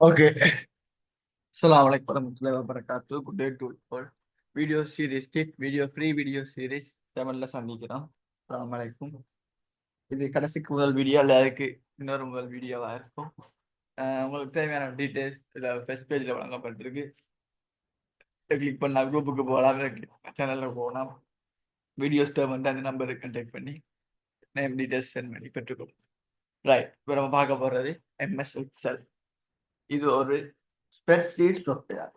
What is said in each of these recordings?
Okay. Assalamualaikum warahmatullahi wabarakatuh. Good day to all. Video series video series தமிழ்ல சந்திக்கிறோம். அஸ்ஸலாமு இது கடைசிக்கு முதல் வீடியோ அல்ல அதுக்கு இன்னொரு முதல் வீடியோவா இருக்கும். உங்களுக்கு தேவையான டீடைல்ஸ் இதில் ஃபர்ஸ்ட் பேஜில் வழங்கப்பட்டிருக்கு. கிளிக் பண்ணலாம், குரூப்புக்கு போகலாம், சேனலில் போகலாம். வீடியோஸ் தேவைன்னு அந்த நம்பருக்கு கண்டெக்ட் பண்ணி நேம் டீடைல்ஸ் சென்ட் பண்ணி பெற்றுக்கொள்ளும். ரைட், இப்போ நம்ம பார்க்க போகிறது எம்எஸ் எக்ஸல். இது ஒரு ஸ்ப்ரெட்ஷீட் சாஃப்ட்வேர்.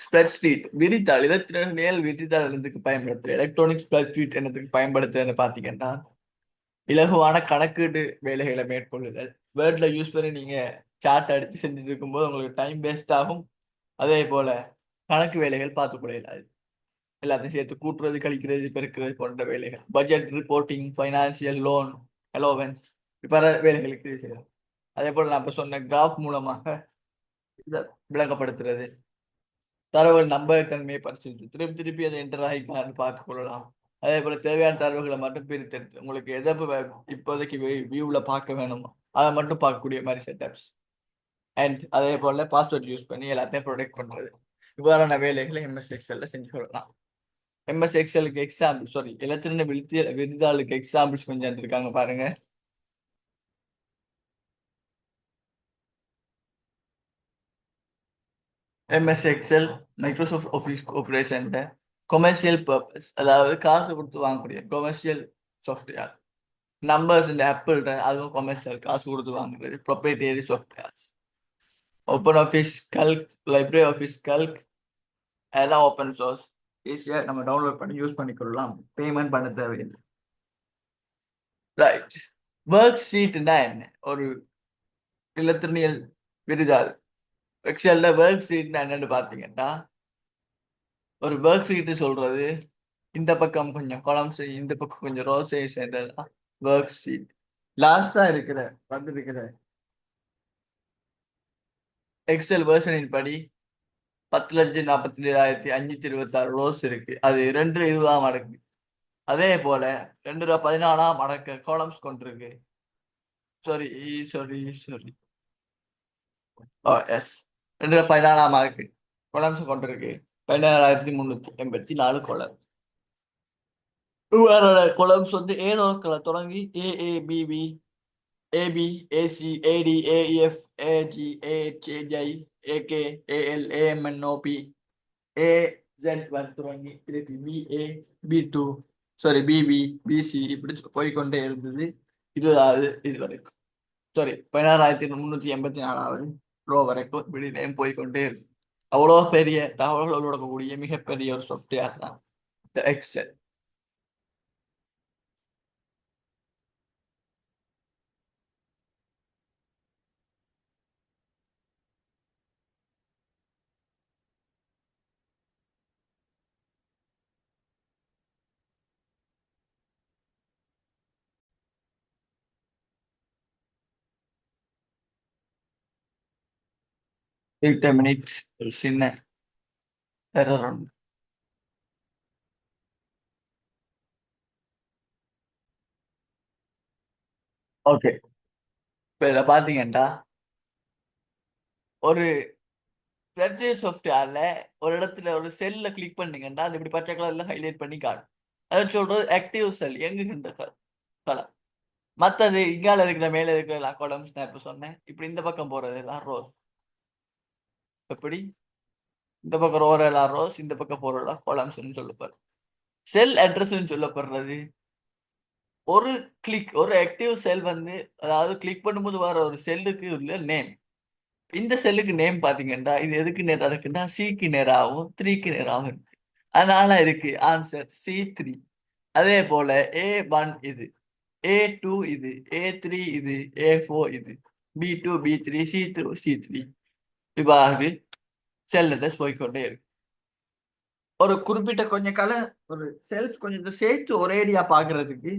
ஸ்ப்ரெட்ஷீட் விரித்தாள் இலத்திரனியல் விரித்தாள் என்னதுக்கு பயன்படுத்துற எலக்ட்ரானிக் ஸ்ப்ரெட்ஷீட் என்னதுக்கு பயன்படுத்துறதுன்னு பார்த்தீங்கன்னா இலகுவான கணக்கீடு வேலைகளை மேற்கொள்ளுதல். வேர்ட்ல யூஸ் பண்ணி நீங்க சார்ட் அடிச்சு செஞ்சுட்டு இருக்கும்போது உங்களுக்கு டைம் வேஸ்ட் ஆகும். அதே போல கணக்கு வேலைகள் பார்த்துக்கூடாது. எல்லாத்தையும் சேர்த்து கூட்டுறது, கழிக்கிறது, பெருக்கிறது போன்ற வேலைகள், budget reporting, financial, loan allowance, பல வேலைகளுக்கு இது செய்யலாம். அதே போல நான் இப்ப சொன்ன கிராஃப் மூலமாக இதை விளங்கப்படுத்துறது, தரவு நம்பகத்தன்மையை பரிசீலித்து திருப்பி திருப்பி அதை என்டர் ஆகிக்கலாம்னு பார்த்துக் கொள்ளலாம். அதே போல தேவையான தரவுகளை மட்டும் பிரித்தெடுத்து உங்களுக்கு எதை இப்போதைக்கு வியூல பார்க்க வேணுமோ அதை மட்டும் பார்க்கக்கூடிய மாதிரி செட்டப்ஸ். அண்ட் அதே போல பாஸ்வேர்ட் யூஸ் பண்ணி எல்லாத்தையும் ப்ரொடெக்ட் பண்றது. இவ்வாறான வேலைகளை எம்எஸ் எக்ஸல்ல செஞ்சு கொள்ளலாம். எம்எஸ் எக்ஸலுக்கு எக்ஸாம்பிள், சாரி, இலத்திரன விருதாளுக்கு எக்ஸாம்பிள்ஸ் கொஞ்சம் இருந்திருக்காங்க பாருங்க. MS XL Microsoft office cooperation commercial purpose, அதாவது காசு கொடுத்து வாங்கக்கூடிய கொமர்ஷியல் சாஃப்ட்வேர். நம்பர்ஸ் இந்த ஆப்பிள் அதுவும் கொமர்ஷியல் காசு கொடுத்து வாங்குறது. Proprietary softwares. Open office Calc, library office Calc எல்லாம் ஓப்பன் சோர்ஸ். ஈஸியாக நம்ம டவுன்லோட் பண்ணி யூஸ் பண்ணிக்கொள்ளலாம். பேமெண்ட் பண்ண தேவையில்லை. ரைட், ஒர்க் ஷீட்னா என்ன? ஒரு இலத்திரனியல் விருதாள் எக்ஸல்ல ஒர்க் ஷீட்னா என்னன்னு பார்த்தீங்கன்னா, ஒரு ஒர்க் ஷீட் சொல்றது இந்த பக்கம் கொஞ்சம் காலம்ஸ், இந்த பக்கம் கொஞ்சம் ரோஸ் சேர்ந்ததுதான் ஒர்க் ஷீட். லாஸ்டா வந்திருக்கிற எக்ஸல் வெர்ஷனின் படி 10,47,526 ரோஸ் இருக்கு. அது 2 மடங்கு. அதே போல 2 மடங்கு காலம்ஸ் கொண்டிருக்கு. சாரி சாரி சாரி எஸ், 2 மடங்கு காலம்ஸ் கொண்டிருக்கு. 16,384 காலம். வேற கொலம்ஸ் வந்து ஏதோ தொடங்கி AA BB, AB, AC, AD, AF, AG, AH AI, AK, AL, AM AN, OB, AZ தொடங்கி திருப்பி பிஏ, பி2, சாரி பிபி, பிசி, இப்படி போய்கொண்டே இருந்தது 20வது இது வரைக்கும். சாரி 16,384வது ரோ வரைக்கும் இப்படி நேம் போய்கொண்டே இருக்கு. அவ்வளோ பெரிய தகவல்கள் கொடுக்கக்கூடிய மிகப்பெரிய ஒரு சாஃப்ட்வேர் தான் எக்ஸல். Wait a minute, ஒரு சின்ன எரர் ஒன்று. ஓகே, இப்போ இதில் பார்த்தீங்கன்னா ஒரு ஸ்ப்ரெட்ஷீட் சாஃப்ட்வேர்ல ஒரு இடத்துல ஒரு செல்ல கிளிக் பண்ணீங்கன்னா அது இப்படி பச்சை கலர்ல ஹைலைட் பண்ணி காட்டும். அதை சொல்றது ஆக்டிவ் செல், இயங்குகின்ற கலம். மற்றது இங்கால இருக்கிற மேல இருக்கிற காலம்ஸ் நான் இப்போ சொன்னேன். இப்படி இந்த பக்கம் போறது எல்லாம் ரோஸ். எப்படி இந்த பக்கம் ரோர் எல்லாம் ரோஸ், இந்த பக்கம் போறதெல்லாம் காலம்ஸ் சொல்லப்படுறது. செல் அட்ரஸ் சொல்லப்படுறது ஒரு கிளிக், ஒரு ஆக்டிவ் செல் வந்து, அதாவது கிளிக் பண்ணும்போது வர ஒரு செல்லுக்கு உள்ள நேம். இந்த செல்லுக்கு நேம் பாத்தீங்கன்னா இது எதுக்கு நேரா இருக்குன்னா சிக்கு நேராகவும் 3க்கு நேராகவும் இருக்கு. அதனால இருக்கு ஆன்சர் C3. அதே போல A1 இது, A2 இது, A3 இது, A4 இது, B2 B3 C2 C3 இவ்வாறு செல் அட்ரஸ் போய்கொண்டே இருக்கு. ஒரு குறிப்பிட்ட கொஞ்சம் ஒரு செல்ஸ் கொஞ்சம் சேர்த்து ஒரேடியா பாக்குறதுக்கு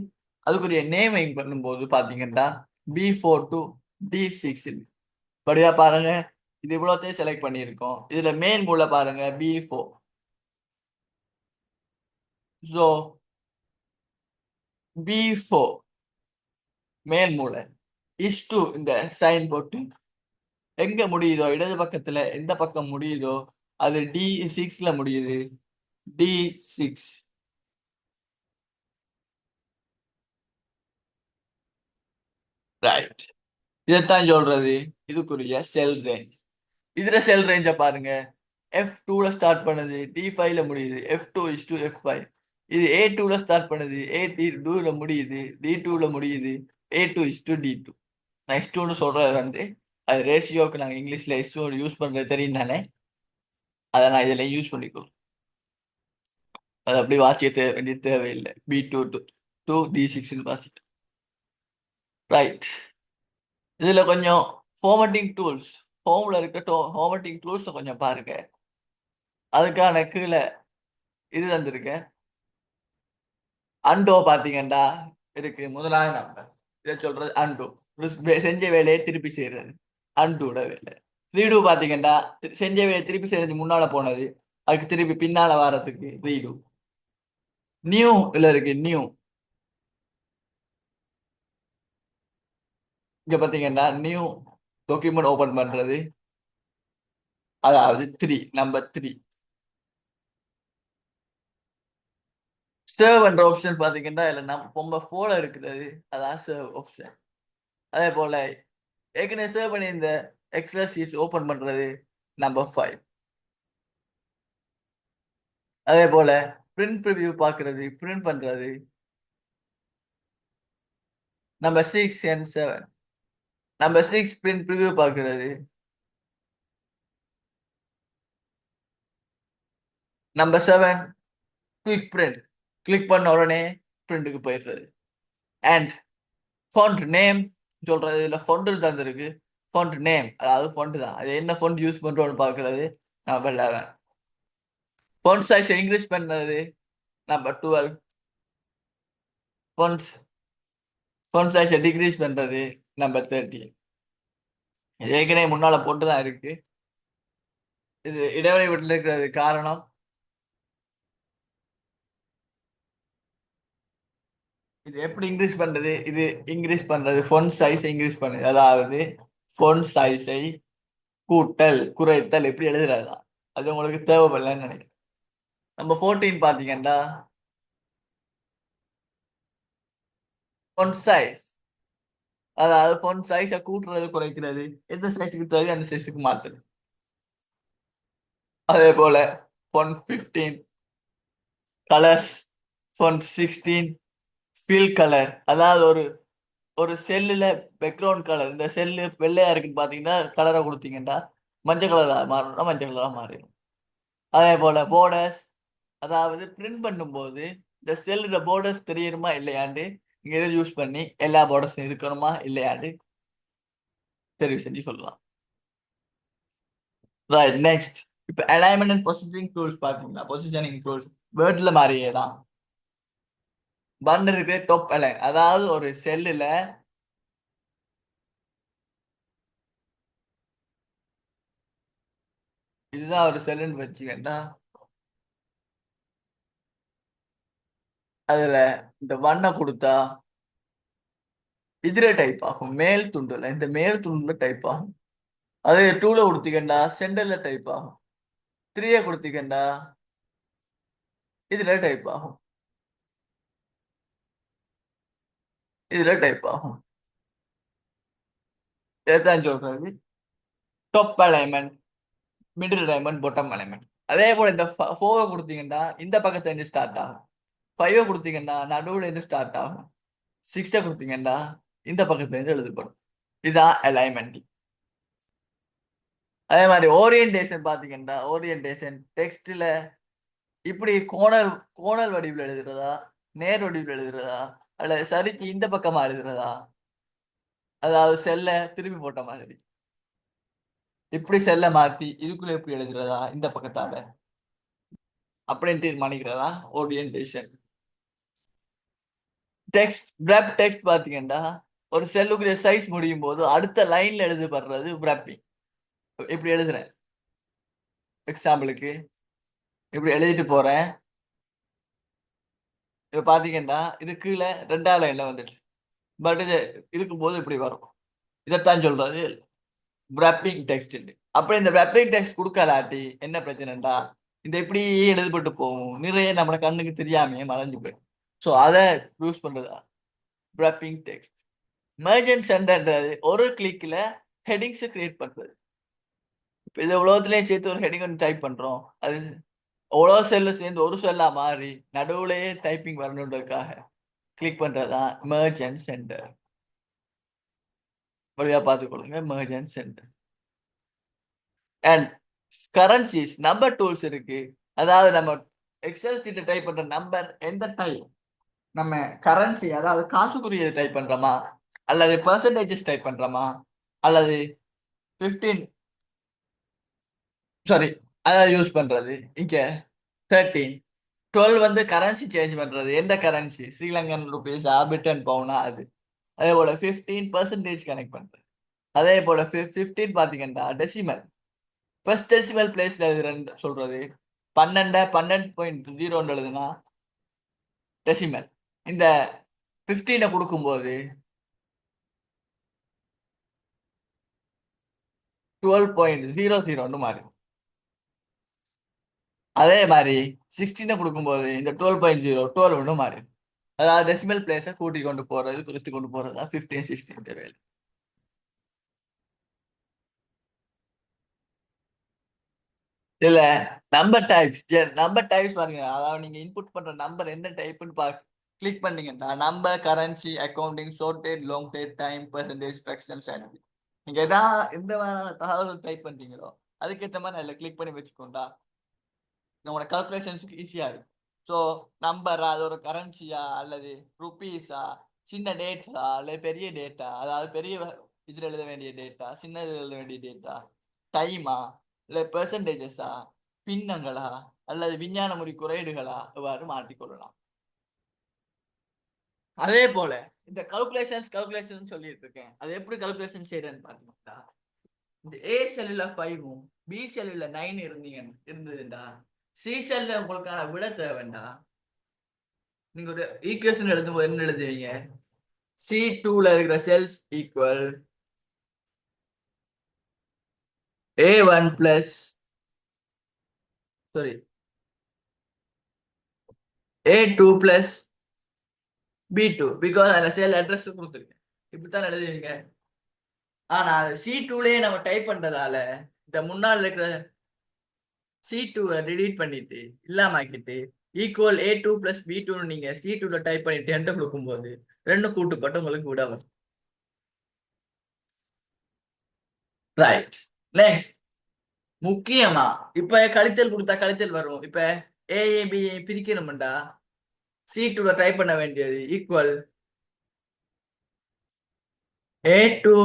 அதுக்குரிய நேமிங் பண்ணும்போது பாத்தீங்கன்னா B4 to D6 படியா பாருங்க. இது இவ்வளோத்தையும் செலக்ட் பண்ணியிருக்கோம். இதுல மெயின் மூல பாருங்க B4. ஸோ B4 மேல் மூலை இஸ் டு இந்த சைன் போட்டு எங்க முடியுதோ இடது பக்கத்துல எந்த பக்கம் முடியுதோ அது D6ல முடியுது. D6. ரைட். இதைத்தான் சொல்றது இதுக்குரிய செல் ரேஞ்ச். இதுல செல் ரேஞ்ச பாருங்க. F2ல ஸ்டார்ட் பண்ணுது, D5ல முடியுது. F2 is to F5. இது A2ல ஸ்டார்ட் பண்ணுது, A2ல முடியுது, D2ல முடியுது. A2 is to D2. நான் S2ன்னு சொல்றது அது ரேஷியோக்கு நாங்கள் இங்கிலீஷ்ல S2 யூஸ் பண்றது தெரியும் தானே. அதை நான் இதில் யூஸ் பண்ணிக்கிறோம். அது அப்படி வாசிக்க வேண்டிய தேவையில்லை. B2 to D6 வாசிக்க. ரைட். இதுல கொஞ்சம் ஃபார்மட்டிங் டூல்ஸ், ஹோம்ல இருக்க ஃபார்மட்டிங் டூல்ஸ் கொஞ்சம் பாருங்க. அதுக்கான கீழே இது தந்திருக்கேன். அண்டோ பாத்தீங்கன்னா இருக்கு. முதலாவது நம்பர் இதை சொல்றது அண்டோ. செஞ்ச வேலையை திருப்பி செய்யறது அண்டோட வேலை. ரீடு பாத்தீங்கன்னா செஞ்ச வேலையை திருப்பி செய்யறது முன்னால போனது, அதுக்கு திருப்பி பின்னால வர்றதுக்கு ரீடு. நியூ இல்ல இருக்கு நியூ. இங்க பாத்தீங்கன்னா நியூ டாக்குமெண்ட் ஓபன் பண்றது, அதாவது நம்பர் 3. சர்வ் என்ற ஆப்ஷன் பாத்தீங்கன்னா இல்ல நம்ம போல இருக்கிறது, அதான் சர்வ் ஆப்ஷன். அதே போல ஏற்கனவே சர்வ் பண்ணி இந்த எக்ஸல் ஷீட்ஸ் ஓபன் பண்றது நம்பர் 5. அதே போல பிரிண்ட் ப்ரிவ்யூ பாக்குறது, பிரிண்ட் பண்றது number 6 and 7. Number 6 print preview பாக்குறது. Number 7 quick print. கிளிக் பண்ண உடனே பிரிண்ட்டுக்கு போயிடுறது. அண்ட் ஃபாண்ட் நேம் சொல்றது, இல்ல ஃபாண்ட் தந்திருக்கு. ஃபாண்ட் நேம் அதாவது ஃபாண்ட் தான், அது என்ன ஃபாண்ட் யூஸ் பண்றோம்னு பாக்குறது நம்பர் 11. ஃபாண்ட் சைஸ் இன்க்ரீஸ் பண்றது நம்பர் 12. ஃபாண்ட் ஃபாண்ட் சைஸை டிக்ரீஸ் பண்றது நம்பர் 13. இது ஏற்கனவே முன்னால போட்டுதான் இருக்கு. இது இடைவெளி விட்டு இருக்கிறது காரணம் இது எப்படி இன்க்ரீஸ் பண்றது, இது இன்க்ரீஸ் பண்றது ஃபாண்ட் சைஸை இன்க்ரீஸ் பண்ணுது. அதாவது ஃபாண்ட் சைஸை கூட்டல் குறைத்தல் எப்படி எழுதுறதுதான். அது உங்களுக்கு தேவைப்படலன்னு நினைக்கிறேன். நம்ம 14 பாத்தீங்கன்னா ஃபாண்ட் சைஸ், அதாவது ஃபாண்ட் சைஸை கூட்டுறது குறைக்கிறது, எந்த சைஸுக்கு தேவை அந்த சைஸுக்கு மாத்துறது. அதே போல font 15 colours. Font 16 fill colour, அதாவது ஒரு ஒரு செல்லுல பேக்ரவுண்ட் கலர், இந்த செல்லு வெள்ளையா இருக்குன்னு பாத்தீங்கன்னா கலரை கொடுத்தீங்கன்னா மஞ்சள் கலரா மாறணும்னா மஞ்சள் கலரா மாறிடும். அதே போல போர்டர்ஸ், அதாவது பிரிண்ட் பண்ணும்போது இந்த செல்லுல போர்டர்ஸ் தெரியணுமா இல்லையாண்டு இங்க இதை யூஸ் பண்ணி எல்லா போர்டர்ஸும் இருக்கணுமா இல்லையாண்டு தெரிவு செஞ்சு சொல்லலாம். ரைட். நெக்ஸ்ட் இப்ப அலைன்மெண்ட் அண்ட் பொசிஷனிங் டூல்ஸ் பாத்தீங்கன்னா பொசிஷனிங் டூல்ஸ் வேர்ட்ல மாதிரியே தான். பன் இருக்கு டாப் அலைன், அதாவது ஒரு செல்லுல இதுதான் ஒரு செல்லுன்னு வச்சுக்கண்டா, அதுல இந்த வண்ண கொடுத்தா இதுல டைப் ஆகும். மேல் துண்டுல இந்த மேல் துண்டுல டைப் ஆகும். அதே 2ல கொடுத்தீங்கன்னா சென்டர்ல டைப் ஆகும். 3 கொடுத்தீங்கன்னா இதுல டைப் ஆகும். இதுல டைப் ஆகும். இதைத்தான் சொல்றது top alignment, middle alignment, bottom alignment. அதே போல இந்த 4 கொடுத்தீங்கன்னா இந்த பக்கத்துல இருந்து ஸ்டார்ட் ஆகும். 5 கொடுத்தீங்கன்னா நடுவுல இருந்து ஸ்டார்ட் ஆகும். 6 கொடுத்தீங்கன்னா இந்த பக்கத்துல இருந்து எழுதப்படும். இதுதான் அலைன்மெண்ட். அதே மாதிரி ஓரியன்டேஷன் பாத்தீங்கன்னா ஓரியன்டேஷன் டெக்ஸ்ட்ல இப்படி கோணல் கோணல் வடிவில் எழுதுறதா, நேர் வடிவில் எழுதுறதா, அல்ல சரிக்கு இந்த பக்கமா எழுதுறதா, அதாவது செல்ல திருப்பி போட்ட மாதிரி இப்படி செல்ல மாத்தி இதுக்குள்ள எப்படி எழுதுறதா இந்த பக்கத்தால அப்படின்னு தீர்மானிக்கிறதா ஓரியன்டேஷன். டெக்ஸ்ட் wrap டெக்ஸ்ட் பாத்தீங்கன்னா ஒரு செல்லுக்குரிய சைஸ் முடியும் போது அடுத்த லைன்ல எழுதப்படுறது wrapping. இப்படி எழுதுறேன், எக்ஸாம்பிளுக்கு இப்படி எழுதிட்டு போறேன். இப்ப பாத்தீங்கன்னா இது கீழே 2வது லைன்ல வந்துட்டு, பட் இது இருக்கும்போது இப்படி வரும். இதைத்தான் சொல்றது wrapping text அப்ப இந்த wrapping text கொடுக்கலாட்டி என்ன பிரச்சனைடா இந்த இப்படி எழுதப்பட்டு போகும் நிறைய நம்ம கண்ணுக்கு தெரியாம மறைஞ்சு போயிடும். ஸோ அதை யூஸ் பண்றதா wrapping text. merge and centerன்றது ஒரு கிளிக்ல ஹெட்டிங்ஸ் கிரியேட் பண்றது. இப்போ இது உலகத்துலயும் சேர்த்து ஒரு ஹெட்டிங் ஒன்று டைப் பண்றோம், அது அவ்வளோ செல்லு சேர்ந்து ஒரு செல்லா மாறி நடுவுலயே டைப்பிங் வரணுன்றதுக்காக கிளிக் பண்றதுதான் merge and center. வழியா பார்த்துக்கொள்ளுங்க merge and center. And currencies number tools இருக்கு. அதாவது நம்ம எக்ஸல் சீட்டை டைப் பண்ற நம்பர் எந்த டைப் நம்ம கரன்சி அதாவது காசுக்குரிய டைப் பண்றோமா அல்லது பெர்சன்டேஜஸ் டைப் பண்றோமா அல்லது 15 சாரி அதாவது யூஸ் பண்றது இங்க 13 12 வந்து கரன்சி சேஞ்ச் பண்றது எந்த கரன்சி ஸ்ரீலங்கன் ருபீஸ் பிரிட்டன் பவுனா அது. அதே போல 15% கனெக்ட் பண்றது. அதே போல 15 பாத்தீங்கன்னா டெசிமல் ஃபர்ஸ்ட் டெசிமல் பிளேஸ்ல எழுதுறேன்னு சொல்றது 12.0 எழுதுனா டெசிமல். இந்த 15 கொடுக்கும்போது 12.00 மாறும். அதே மாதிரி 16 கொடுக்கும்போது இந்த 12.0 12 மாறும். அதாவது டெசிமல் பிளேஸை கூட்டி கொண்டு போறது குறித்து கொண்டு போறது தான் 15 16 வேலை. இதுல நம்பர் டைப்ஸ் பாருங்க. அதாவது நீங்க இன்புட் பண்ற நம்பர் என்ன டைப்னு கிளிக் பண்ணீங்கன்னா number currency accounting short date long date time percentage fractions நீங்க எந்த தகவல் டைப் பண்றீங்களோ அதுக்கேற்ற மாதிரி அதில் கிளிக் பண்ணி வச்சுக்கோண்டா உங்களோட கால்குலேஷன்ஸுக்கு ஈஸியா இருக்கும். ஸோ நம்பரா அது ஒரு கரன்சியா அல்லது ருபீஸா சின்ன டேட்ஸா அல்லது பெரிய டேட்டா அதாவது பெரிய இதில் எழுத வேண்டிய டேட்டா சின்ன இதில் எழுத வேண்டிய டேட்டா டைமா இல்லை பெர்சன்டேஜஸா பின்னங்களா அல்லது விஞ்ஞான முறை குறையீடுகளா இவ்வாறு மாற்றிக்கொள்ளலாம். அதே போல இந்த கால்குலேஷன் சொல்லிட்டு இருக்கேன். அது எப்படி கால்குலேஷன் செய்யறேன்னு பாத்தீங்கன்னா இந்த ஏ செல்லுல 5ம் பி செல்லுல 9 இருந்ததுண்டா சி செல்ல உங்களுக்கான விட தேவைண்டா நீங்க ஒரு ஈக்குவேஷன் எழுதும்போது என்ன எழுதுவீங்க C2ல இருக்கிற cells equal A1 plus sorry A2 plus B2 because அதுல செல் அட்ரஸ் கொடுத்துருக்கேன். இப்படித்தான் எழுதுவீங்க. ஆனா C2லயே நம்ம டைப் பண்றதால இந்த முன்னாள் இருக்கிற C2 delete பண்ணிட்டு இல்லாம ஆக்கிட்டு ஈக்குவல் A2 பிளஸ் B2 நீங்க C2ல டைப் பண்ணிட்டு என்டர் கொடுக்கும்போது ரெண்டும் கூட்டுப்பட்டு உங்களுக்கு விட வரும். ரைட். நெக்ஸ்ட் முக்கியமா இப்ப கழித்தல் கொடுத்தா கழித்தல் வரும். இப்ப ஏஏபி பிரிக்கணும்டா C2ல டைப் பண்ண வேண்டியது ஈக்குவல் A2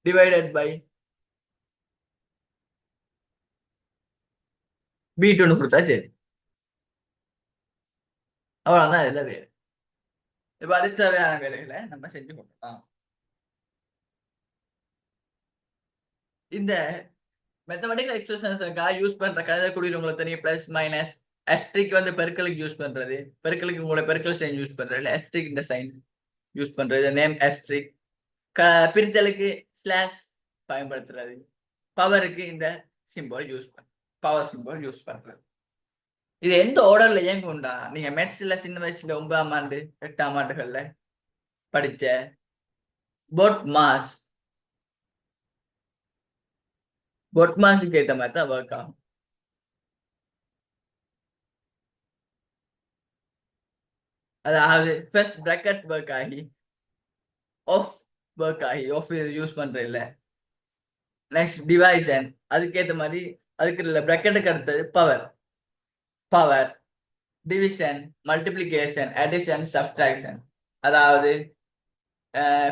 டிவைடட் பை B2ன்னு கொடுத்தா சரி. அவ்வளவுதான் இதுல வேலை. இப்ப அடுத்த தேவையான வேலைகளை நம்ம செஞ்சு கொடுக்கலாம். இந்த மேத்தமெட்டிக்கல் எக்ஸ்பிரஷன்ஸ்க்காக யூஸ் பண்ற கணித குறியீடு உங்களுக்கு தெரியும். பிளஸ் மைனஸ் அஸ்ட்ரிக் வந்து பெருக்கலுக்கு யூஸ் பண்றது, பெருக்கலுக்கு உங்களை பெருக்கல் சைன் யூஸ் பண்றது, அஸ்ட்ரிக் இந்த சைன் யூஸ் பண்றது நேம் அஸ்ட்ரிக். பிரித்தலுக்கு ஸ்லாஷ் பயன்படுத்துறது, பவருக்கு இந்த சிம்பிள் யூஸ் பண்ற பவர் சிம்பிள் யூஸ் பண்றது. இது எந்த ஆர்டர்ல இயங்கும்டா நீங்க மெட்ஸ்ல சின்ன வயசுல 9ஆம் ஆண்டு 8ஆம் ஆண்டுகள்ல படிச்ச பொட்மாஸுக்கு ஏற்ற மாதிரி தான் ஒர்க் ஆகும். அதாவது ஃபர்ஸ்ட் பிராக்கெட் ஒர்க் ஆகி ஆஃப் யூஸ் பண்ற இல்ல. நெக்ஸ்ட் டிவைசன் அதுக்கேற்ற மாதிரி அதுக்கு இல்ல பிராக்கெட்டுக்கு அடுத்தது power division multiplication addition subtraction அதாவது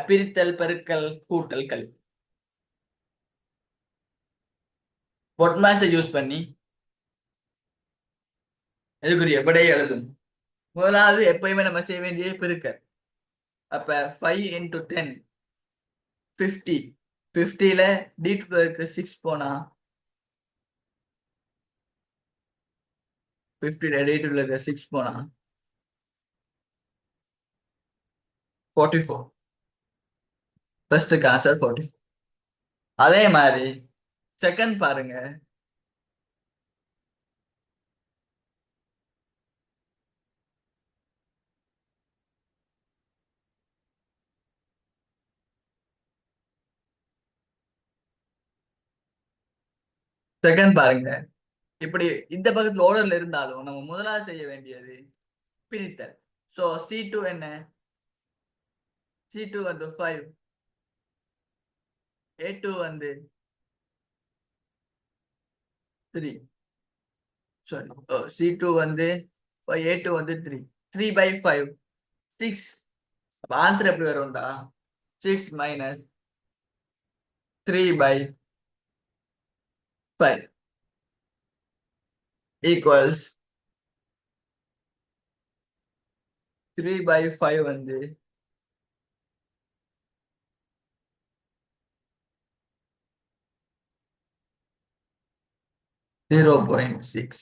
பிரித்தல் பெருக்கல் கூட்டல் கழித்தல். பொட்மாஸை யூஸ் பண்ணி இதுக்குரிய விடையை எழுதும். முதலாவது எப்பயுமே நம்ம செய்ய வேண்டிய பெருக்கல். அப்ப 5 into 10 50. 50ல D2 இருக்கிற 6 போனா 50ல D2 இருக்கிற 6 போனா 44. ஃபர்ஸ்ட்டுக்கு ஆன்சர் 44. அதே மாதிரி செகண்ட் பாருங்க. செகண்ட் பாருங்க. இப்படி இந்த பக்கத்துல ஓர்டர்ல இருந்தாலும் நம்ம முதலாவது செய்ய வேண்டியது பிரித்தல். சோ C2 என்ன? C2 வந்து 5, A2 வந்து 3. சாரி, C2 வந்து 5, A2 வந்து 3. 3 by 5 6. அப்ப ஆன்சர் எப்படி வரும்டா? 6 minus 3 by 5 equals 3 by 5 வந்து 0.6.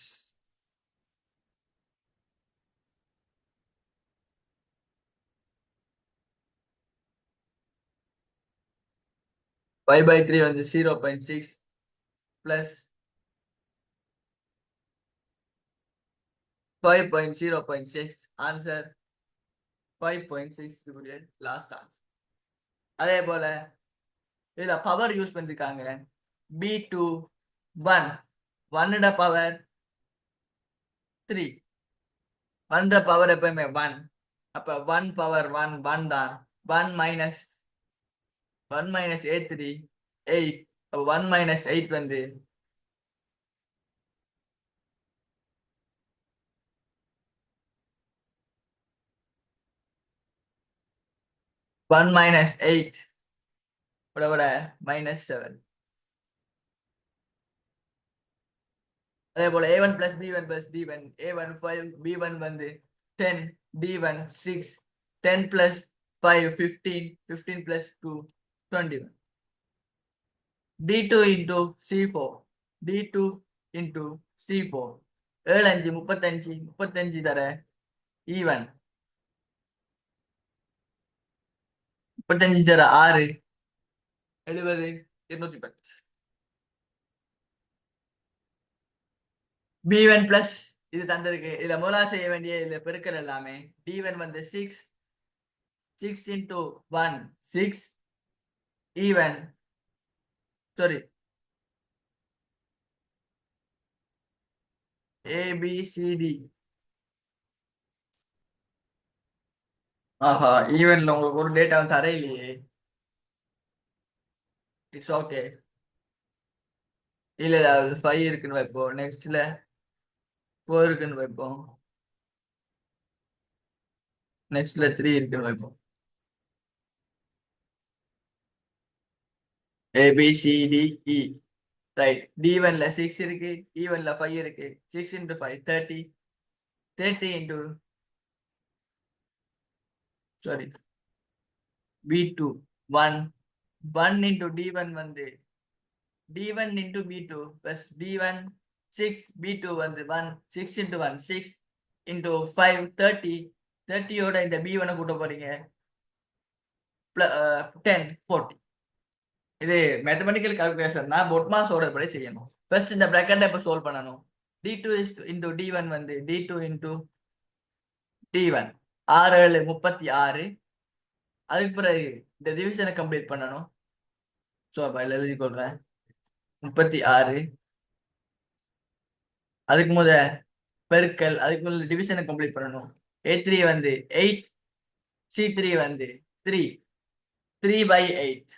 5 by 3 வந்து 0.6 plus 5.0.6. Answer 5.6 last answer. அதே போல இதுல பவர் யூஸ் பண்ணிருக்காங்க. B2 1, 1 பவர் 3, 1 பவர் எப்பயுமே 1. அப்ப 1 பவர் 1 1 தான். 1 மைனஸ் A3 8. 1 மைனஸ் 8 வந்து 1 மைனஸ் 8 விட -7. அதே போல A1 plus B1 plus D1. A1 5, B1 வந்து 10, D1 6. 10 plus 5 15, 15 plus 2 21. D2 into C4. D2 into C4. 7 5 35, 35 தர E1. 35 தர 6 70 210. B1 plus இது தந்திருக்கு. இதுல முதலா செய்ய வேண்டிய இதுல பெருக்கல் எல்லாமே. D1 வந்து 6. 6 into 1 6. E1 sorry, ABCD. ஆஹா, ஈவன்ல உங்களுக்கு ஒரு டேட்டா தரையிலேயே. It's okay. இல்ல 5 இருக்குன்னு வைப்போம். நெக்ஸ்ட்ல 4 இருக்குன்னு வைப்போம். நெக்ஸ்ட்ல 3 இருக்குன்னு வைப்போம். ABCDE. ரைட். D1ல 6 இருக்கு, E1ல 5 இருக்கு. 6 into 5 30. 30 into sorry, B2 1. 1 into D1 வந்து D1 into B2 plus D1 6, B2 வந்து 1. 6 into 1 6 into 5 30. 30 ஓட இந்த B1 கூட்ட போறீங்க. 10 40. இது மேத்தமெட்டிக்கல் கால்குலேஷன் தான். பொட்மாஸ் ஆர்டர் படி செய்யணும். ஃபர்ஸ்ட் இந்த பிராக்கெட்டை இப்போ சால்வ் பண்ணணும். D2 into D1 வந்து D2 into D1 6 7 36. அதுக்கு பிறகு இந்த டிவிஷனை கம்ப்ளீட் பண்ணணும். ஸோ அப்போ எழுதி கொள்றேன் 36. அதுக்கு முத பெருக்கல், அதுக்கு முதல்ல டிவிஷனை கம்ப்ளீட் பண்ணணும். A3 வந்து 8, C3 வந்து 3. 3 by 8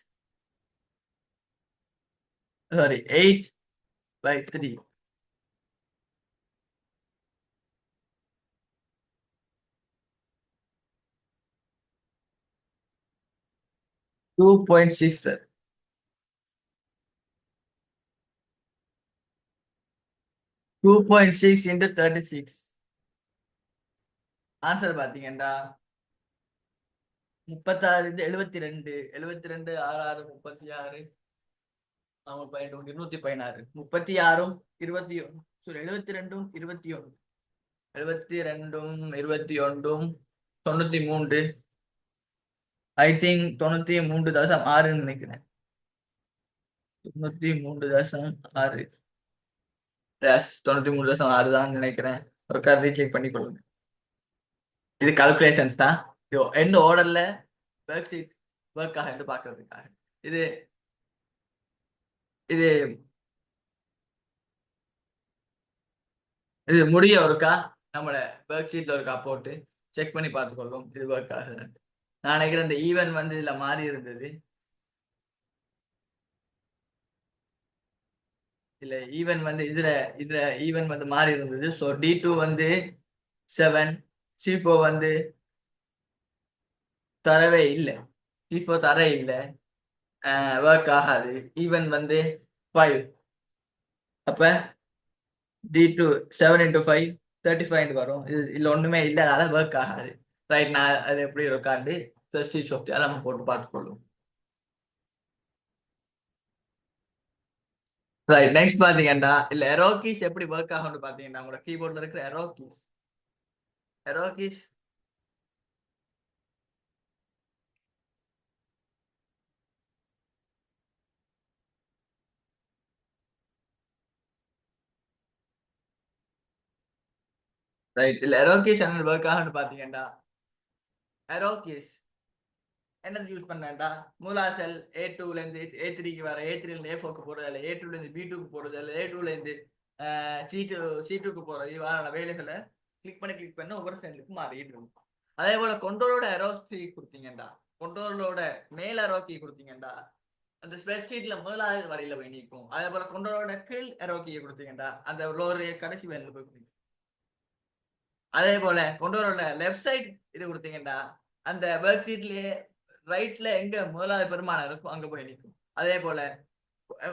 sorry 8 by 3. 2.6. 2.6 into 36. Answer பாத்தீங்கன்னா 36 72. 72 6 6 36. 216. 36 21. sorry 72 21. 72 21 93. ஐ திங்க் 93.6 நினைக்கிறேன். 93.6. எஸ், 93.6 தான் நினைக்கிறேன். ஒரு கதை செக் பண்ணி கொடுங்க. இது கால்குலேஷன்ஸ் தான். எந்த ஆர்டர்ல ஒர்க் ஷீட் ஒர்க் ஆகுது பாக்குறதுக்காக. இது இது இது முடிய ஒருக்கா நம்மளோட ஒர்க் ஷீட்ல ஒருக்கா போட்டு செக் பண்ணி பார்த்துக்கொள்ளும் இது ஒர்க் ஆகுது. நான் நினைக்கிறேன் இந்த ஈவன் வந்து இதுல மாறி இருந்தது. இல்ல ஈவன் வந்து இதுல இதுல ஈவன் வந்து மாறி இருந்தது. ஸோ D2 வந்து 7, C4 வந்து தரவே இல்லை. C4 தர இல்லை, ஒர்க் ஆகாது. ஈவன் வந்து 5. அப்ப D2 7 into 5 35 வரும். இதுல ஒண்ணுமே இல்லை, அதனால ஒர்க் ஆகாது. ரைட், நான் அது எப்படி உட்காந்து சாஃப்ட்வேர் அதை நம்ம போட்டு பார்த்துக்கொள்ளும். ரைட், நெக்ஸ்ட் பாத்தீங்கன்னா இல்ல எரோ கீஸ் எப்படி ஒர்க் ஆகும்னு பாத்தீங்கன்னா உங்களோட கீபோர்ட்ல இருக்கிற எரோ கீஸ் ரைட், இல்ல எரோ கீஸ் என்ன ஒர்க் ஆகும்னு பாத்தீங்கன்னா எரோ கீஸ் என்னது யூஸ் பண்ணேன்டா, மூலா செல் A2ல இருந்து A3க்கு வர, A3ல இருந்து A4க்கு போறது, இல்ல A2ல இருந்து B2க்கு போறது, இல்ல A2ல இருந்து C2க்கு போறது, இவ்வாறான வேலைகளை கிளிக் பண்ண ஒவ்வொரு செல்லுக்கு மாறிட்டு இருக்கும். அதே போல கொண்டோரோட எரோ கீ கொடுத்தீங்கடா, கொண்டோரோட மேல் எரோ கீ கொடுத்தீங்கடா அந்த ஸ்ப்ரெட்ஷீட்ல முதலாவது வரையில போய் நிற்கும். அதே போல கொண்டோரோட கீழ் எரோ கீயை கொடுத்தீங்கடா அந்த லோர் கடைசி வேலையில போய் கொடுத்தீங்க. அதே போல கொண்டோரோட லெஃப்ட் சைட் இது கொடுத்தீங்கடா அந்த ஒர்க் ஷீட்லயே ரைட்ல எங்க முதலாவது பெருமானம் இருக்கும் அங்க போய் நிற்கும். அதே போல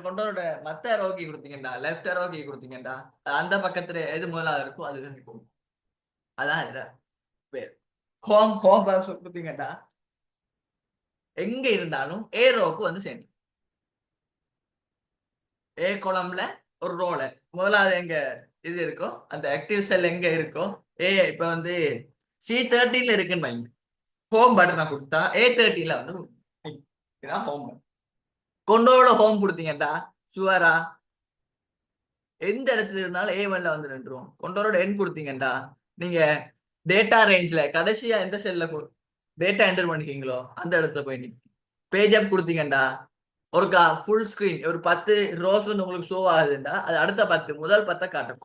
கொண்டோரோட மத்த ரோக்கி கொடுத்தீங்கடா லெஃப்ட் ரோக்கி கொடுத்தீங்கடா அந்த பக்கத்துல எது முதலாவது இருக்கும் அது நிற்கும். அதான் இதுல பேர். ஹோம் பாக்ஸ் கொடுத்தீங்கடா எங்க இருந்தாலும் ஏ ரோக்கு வந்து சேர்ந்து ஏ காலம்ல ஒரு ரோல முதலாவது எங்க இது இருக்கோ அந்த ஆக்டிவ் செல் எங்க இருக்கோ இப்ப வந்து C13ல இருக்குன்னு வைங்க. ஹோம் பட்டனை கொடுத்தா A13ல வந்து இதுதான் ஹோம் பட்டன். கொண்டோட ஹோம் கொடுத்தீங்கடா சுவரா எந்த இடத்துல இருந்தாலும் A1ல வந்து நின்றுவோம். கொண்டோரோட எண் கொடுத்தீங்கடா நீங்க டேட்டா ரேஞ்ச்ல கடைசியா எந்த செல்ல டேட்டா என்டர் பண்ணிக்கீங்களோ அந்த இடத்துல போய் நிற்கும். பேஜ் அப் கொடுத்தீங்கடா ஒருக்கா ஃபுல் ஸ்கிரீன் ஒரு 10 ரோஸ் வந்து உங்களுக்கு ஷோ ஆகுதுன்னா அது அடுத்த 10 முதல் 10 காட்டும்.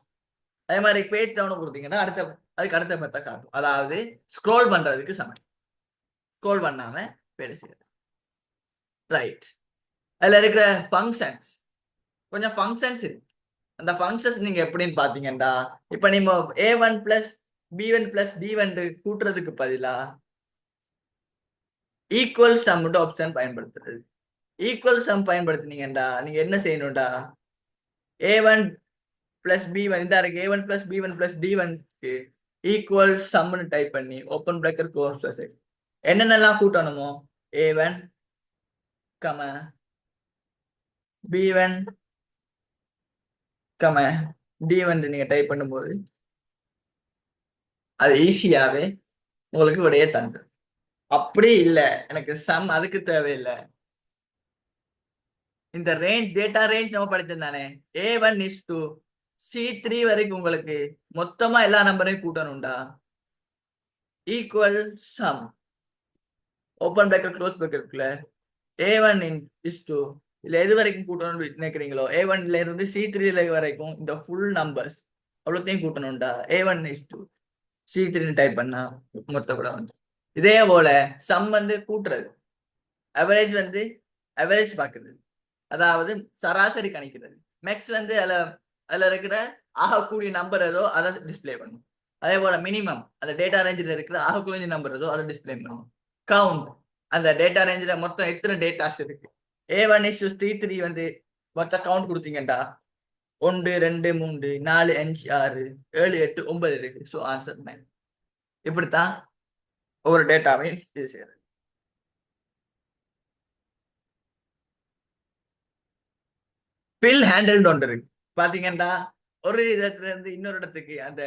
அதே மாதிரி பேஜ் டவுன் கொடுத்தீங்கன்னா அதுக்கு அடுத்த 10 காட்டும். அதாவது ஸ்க்ரோல் பண்றதுக்கு சமம். ஸ்க்ரோல் பண்ணாம வேலை செய்யறது. ரைட், அதுல இருக்கிற ஃபங்க்ஷன்ஸ் கொஞ்சம் ஃபங்க்ஷன்ஸ் இருக்கு. அந்த ஃபங்க்ஷன்ஸ் நீங்க எப்படின்னு பாத்தீங்கன்னா இப்ப நீங்க A1 plus B1 plus D1 கூட்டுறதுக்கு பதிலா ஈக்குவல் சம் ஆப்ஷன் பயன்படுத்துறது. ஈக்குவல் சம் பயன்படுத்தினீங்கடா நீங்க என்ன செய்யணும்டா A1 பிளஸ் B1 இந்த இருக்கு A1 plus B1 plus D1 equal சம்னு டைப் பண்ணி ஓப்பன் பிராக்கெட் க்ளோஸ் பிராக்கெட் என்னென்னலாம் கூட்டணுமோ A1 B1 D1 நீங்க டைப் பண்ணும்போது அது ஈஸியாவே உங்களுக்கு விடையே தந்து. அப்படி இல்லை எனக்கு சம் அதுக்கு தேவையில்லை. இந்த ரேஞ்ச் டேட்டா ரேஞ்ச் நம்ம படிச்சிருந்தானே A1 is to C3 வரைக்கும் உங்களுக்கு மொத்தமா எல்லா நம்பரையும் கூட்டணும்டா equal sum open bracket close பிராக்கெட்ல A1 is to இல்ல எது வரைக்கும் கூட்டணும்னு நினைக்கிறீங்களோ A1ல இருந்து C3 வரைக்கும் இந்த ஃபுல் நம்பர்ஸ் அவ்வளோத்தையும் கூட்டணும்டா A1 is to C3 type பண்ணா மொத்த கூட வந்து. இதே போல சம் வந்து கூட்டுறது, அவரேஜ் வந்து அவரேஜ் பார்க்குறது, அதாவது சராசரி கணிக்கிறது. மேக்ஸ் வந்து அதுல இருக்கிற ஆகக்கூடிய நம்பர் ஏதோ அதை டிஸ்பிளே பண்ணும். அதே போல மினிமம் அந்த டேட்டா ரேஞ்சில் இருக்கிற ஆகக்கூடிய நம்பர் ஏதோ அதை டிஸ்பிளே பண்ணும். கவுண்ட் அந்த டேட்டா ரேஞ்சில் மொத்தம் எத்தனை டேட்டாஸ் இருக்கு. A1 is to C3 வந்து மொத்த கவுண்ட் கொடுத்தீங்கடா 1 2 3 4 5 6 7 8 9 இருக்கு. So answer 9. இப்படித்தான் ஒவ்வொரு டேட்டாவையும் இது செய்யறது. ஃபில் ஹேண்டில் ஒன்று இருக்கு பாத்தீங்கன்னா ஒரு இடத்துல இருந்து இன்னொரு இடத்துக்கு அந்த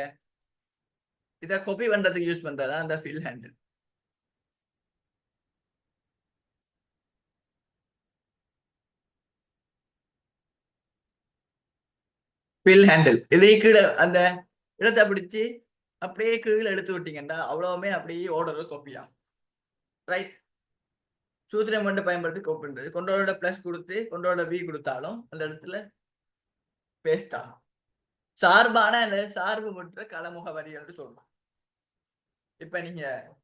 இதை காப்பி பண்றதுக்கு யூஸ் பண்றதா அந்த ஃபில் ஹேண்டில். பில் ஹேண்டில் இதே கீழே அந்த இடத்தை பிடிச்சு அப்படியே கீழே எடுத்து விட்டீங்கன்னா அவ்வளவுமே அப்படியே ஓடுறது காப்பியா. ரைட். சூத்திரம் மட்டும் பயன்படுத்தி கோப்புன்றது கொண்டோட பிளஸ் கொடுத்து கொண்டோட வி கொடுத்தாலும் அந்த இடத்துல பேஸ்ட் ஆகும். சார்பான அந்த சார்பு முற்ற களமுக வரிகள் சொல்லலாம். இப்ப நீங்க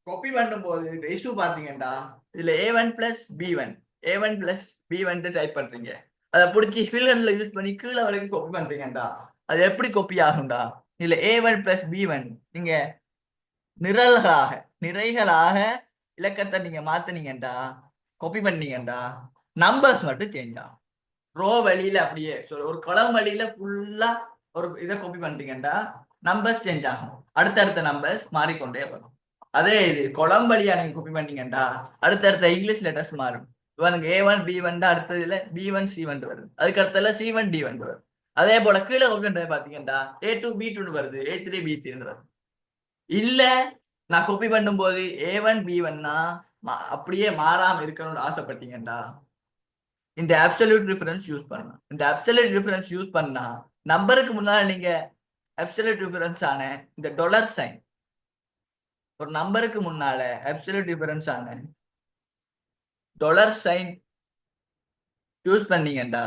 காப்பி பண்ணும் போது இஷ்யூ பாத்தீங்கன்னா இதுல A1 plus B1 டைப் பண்றீங்க. அதை பிடிச்சி ஃபில்ஹண்ட்ல யூஸ் பண்ணி கீழே வரைக்கும் காப்பி பண்றீங்கடா. அது எப்படி காப்பி ஆகும்டா? இதுல A1 plus B1 நீங்க நிரல்களாக நிறைகளாக இலக்கத்தை நீங்க மாத்தினீங்கடா, காப்பி பண்ணீங்கடா, நம்பர்ஸ் மட்டும் சேஞ்ச் ஆகும். ரோ வழியில அப்படியே ஒரு குளம் வழியில ஃபுல்லா ஒரு இதை காப்பி பண்றீங்கடா, நம்பர்ஸ் சேஞ்ச் ஆகும். அடுத்தடுத்த நம்பர்ஸ் மாறிக்கொண்டே வரும். அதே இது குளம் வழியா நீங்க காப்பி பண்ணீங்கடா அடுத்தடுத்த இங்கிலீஷ் லெட்டர்ஸ் மாறும். இவனுக்கு A1 B1 அடுத்ததுல B1 C1 வருது. அதுக்கு அடுத்ததுல C1 D1 வருது. அதே போல கீழே காப்பி பண்றது பாத்தீங்கன்னா A2 B2 வருது, A3 B3 வருது. இல்ல நான் காப்பி பண்ணும்போது A1 B1 அப்படியே மாறாம இருக்கணும்னு ஆசைப்பட்டீங்கடா இந்த அப்சல்யூட் டிஃபரன்ஸ் யூஸ் பண்ணலாம். இந்த அப்சல்யூட் டிஃபரன்ஸ் யூஸ் பண்ணா நம்பருக்கு முன்னால நீங்க அப்சல்யூட் டிஃபரன்ஸ் ஆன இந்த டாலர் சைன், ஒரு நம்பருக்கு முன்னால அப்சல்யூட் டிஃபரன்ஸ் ஆன டாலர் சைன் யூஸ் பண்ணீங்கடா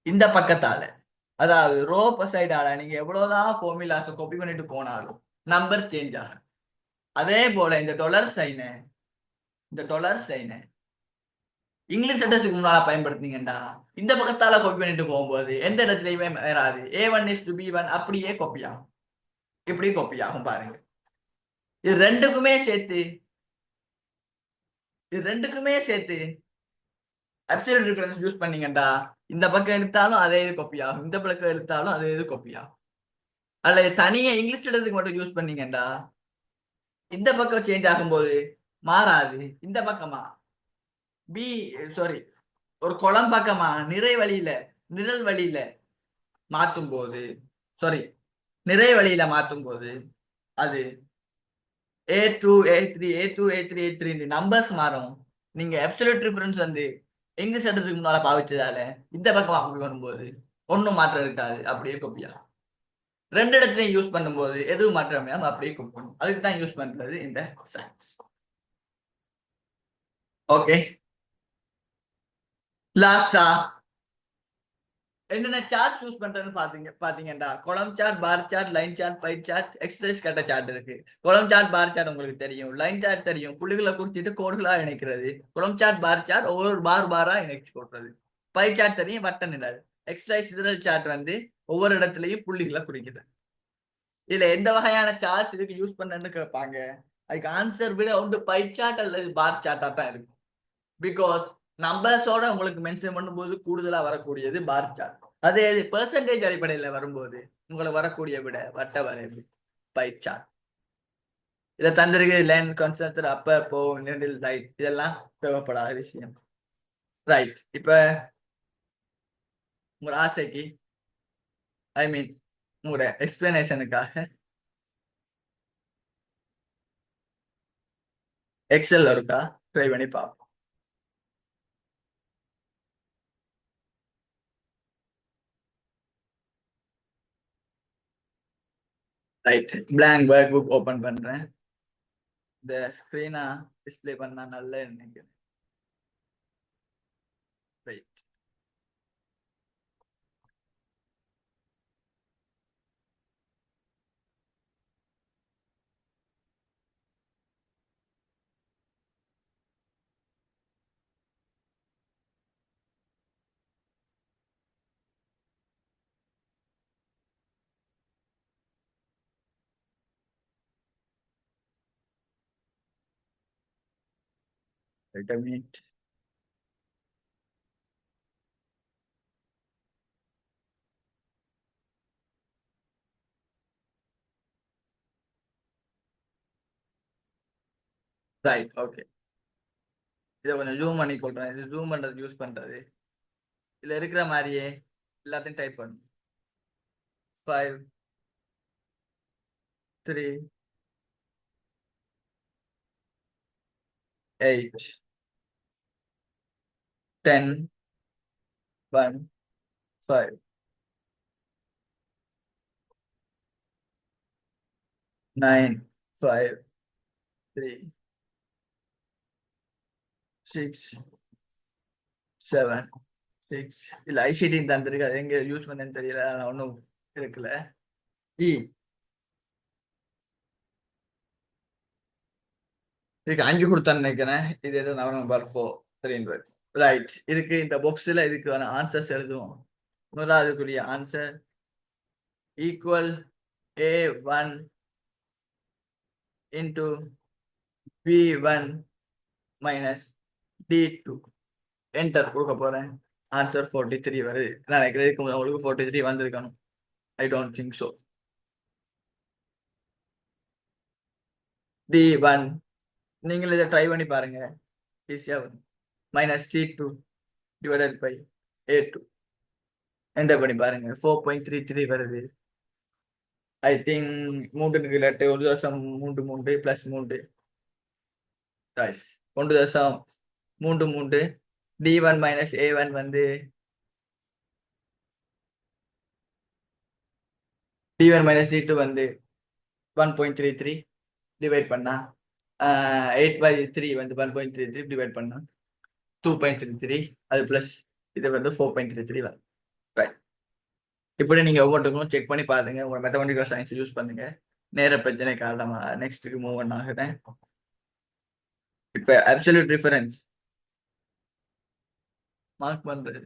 இந்த பக்கத்தால, அதாவது ரோ சைடால நீங்க எவ்வளவுதான் ஃபார்முலாஸை காப்பி பண்ணிட்டு போனாலும் நம்பர் சேஞ்ச் ஆகும். அதே போல இந்த டாலர் சைனை இங்கிலீஷ் லெட்டர்ஸுக்கு முன்னால பயன்படுத்தினீங்கடா இந்த பக்கத்தால காப்பி பண்ணிட்டு போகும்போது எந்த இடத்துலயுமே வராது. A1 is to B1 அப்படியே காப்பி ஆகும். இப்படி காப்பி ஆகும் பாருங்க. இது ரெண்டுக்குமே சேர்த்து அப்சல்யூட் டிஃபரன்ஸ் யூஸ் பண்ணீங்கடா இந்த பக்கம் எடுத்தாலும் அதே இது காப்பி ஆகும், இந்த பக்கம் எடுத்தாலும் அதே இது காப்பி ஆகும். அல்லது தனியா இங்கிலீஷ் லெட்டருக்கு மட்டும் யூஸ் பண்ணீங்கடா இந்த பக்கம் சேஞ்ச் ஆகும்போது மாறாது. இந்த பக்கமா பி சாரி ஒரு குளம் பக்கமா நிரல் வழியில மாற்றும் போது சாரி நிறை வழியில மாற்றும் போது அது A2 A3 நம்பர்ஸ் மாறும். நீங்க அப்சல்யூட் டிஃபரன்ஸ் வந்து இங்கிலீஷ் எடுத்துக்கு முன்னால பாவிச்சதால இந்த பக்கம் அப்படி வரும்போது ஒன்றும் மாற்றம் இருக்காது, அப்படியே கொப்பியா. ரெண்டு இடத்துலையும் யூஸ் பண்ணும்போது எதுவும் மாற்றம் அப்படியே கொப்பி பண்ணும். அதுக்கு தான் யூஸ் பண்றது இந்த சயின்ஸ். ஓகே, லாஸ்டா என்னென்ன சார்ட் யூஸ் பண்றதுன்னு பாத்தீங்கன்னா column chart, bar chart, line chart, pie chart, exercise கட்ட சார்ட் இருக்கு. கொலம் சார்ட், பார் சார்ட் உங்களுக்கு தெரியும். லைன் சார்ட் தெரியும், புள்ளிகளை குறிச்சிட்டு கோடுகளா இணைக்கிறது. கொலம் சார்ட், பார் சார்ட் ஒவ்வொரு பாரா இணைச்சு கொடுறது. பை சார்ட் தெரியும், வட்ட நிழல். எக்ஸசைஸ் சிதறல் சார்ட் வந்து ஒவ்வொரு இடத்துலயும் புள்ளிகளை குறிக்குது. இதுல எந்த வகையான சார்ட் இதுக்கு யூஸ் பண்ணன்னு கேட்பாங்க. அதுக்கு ஆன்சர் விட ஒன்று பை சார்ட் அல்லது பார் சார்ட்டா தான் இருக்கும். பிகாஸ் நம்பர்ஸோட உங்களுக்கு மென்ஷன் பண்ணும்போது கூடுதலா வரக்கூடியது பார் சார்ட். அதே பெர்சன்டேஜ் அடிப்படையில வரும்போது உங்களுக்கு வரக்கூடிய விட வட்ட வரைவு பை சார்ட். இதை தந்திருக்கு லைன் கான்செப்ட் அப்பர் போ மிடில் ரைட் இதெல்லாம் தேவைப்படாத விஷயம். ரைட். இப்ப உங்களோட ஆசைக்கு ஐ மீன் உங்களோட எக்ஸ்பிளனேஷனுக்காக எக்ஸல் இருக்கா ட்ரை பண்ணி பார்ப்போம். Right, blank workbook open பண்றேன். இந்த ஸ்கிரீனா டிஸ்பிளே பண்ணா நல்லா நினைக்கிறேன். Right. Wait a minute. Right, okay. இதை கொஞ்சம் ஜூம் பண்ணி கொள்றேன். இது ஜூம் பண்றது யூஸ் பண்றது இதுல இருக்கிற மாதிரியே எல்லாத்தையும் டைப் பண்ணும். 5 3 8 10 1 5 9 5 3 6 7 6 இல்ல ஐசிடி தந்திருக்கு, அது எங்க யூஸ் பண்ணேன்னு தெரியல, ஒன்றும் இருக்குல்ல. இ இதுக்கு 5 கொடுத்தான்னு நினைக்கிறேன். இது எது நம்பர் 4 3 ரைட். இதுக்கு இந்த பாக்ஸ்ல இதுக்கான ஆன்சர்ஸ் எழுதுவோம். முதலாவதுக்குரிய answer equal A1 into B1 minus D2. Enter கொடுக்க போறேன். ஆன்சர் 43 வருது. நான் நினைக்கிறேன் உங்களுக்கு 43 வந்திருக்கணும். I don't think so. D1 நீங்கள் இதை ட்ரை பண்ணி பாருங்க, ஈஸியா வரும். Minus C2 divided by A2 enter பண்ணி பாருங்க. 4.33 வருது. ஐ திங்க் 3 1 தசம் 3 3 பிளஸ் 3 1 தசம் 3 3. D1 மைனஸ் A1 வந்து D1 மைனஸ் D2 வந்து 1.33 டிவைட் பண்ணா 8/3 வந்து 1.33 டிவைட் பண்ணா 2.33. அது பிளஸ் இது வந்து 4.33 வரும். ரைட். இப்படி நீங்க ஒவ்வொன்றுக்கும் செக் பண்ணி பாருங்க. உங்க மேத்தமெட்டிக்கல் சயின்ஸ் யூஸ் பண்ணுங்க. நேர பிரச்சனை காரணமா நெக்ஸ்ட்டுக்கு மூவ் பண்ண ஆகுறேன். இப்ப அப்சல்யூட் டிஃபரன்ஸ் மார்க் பண்றது.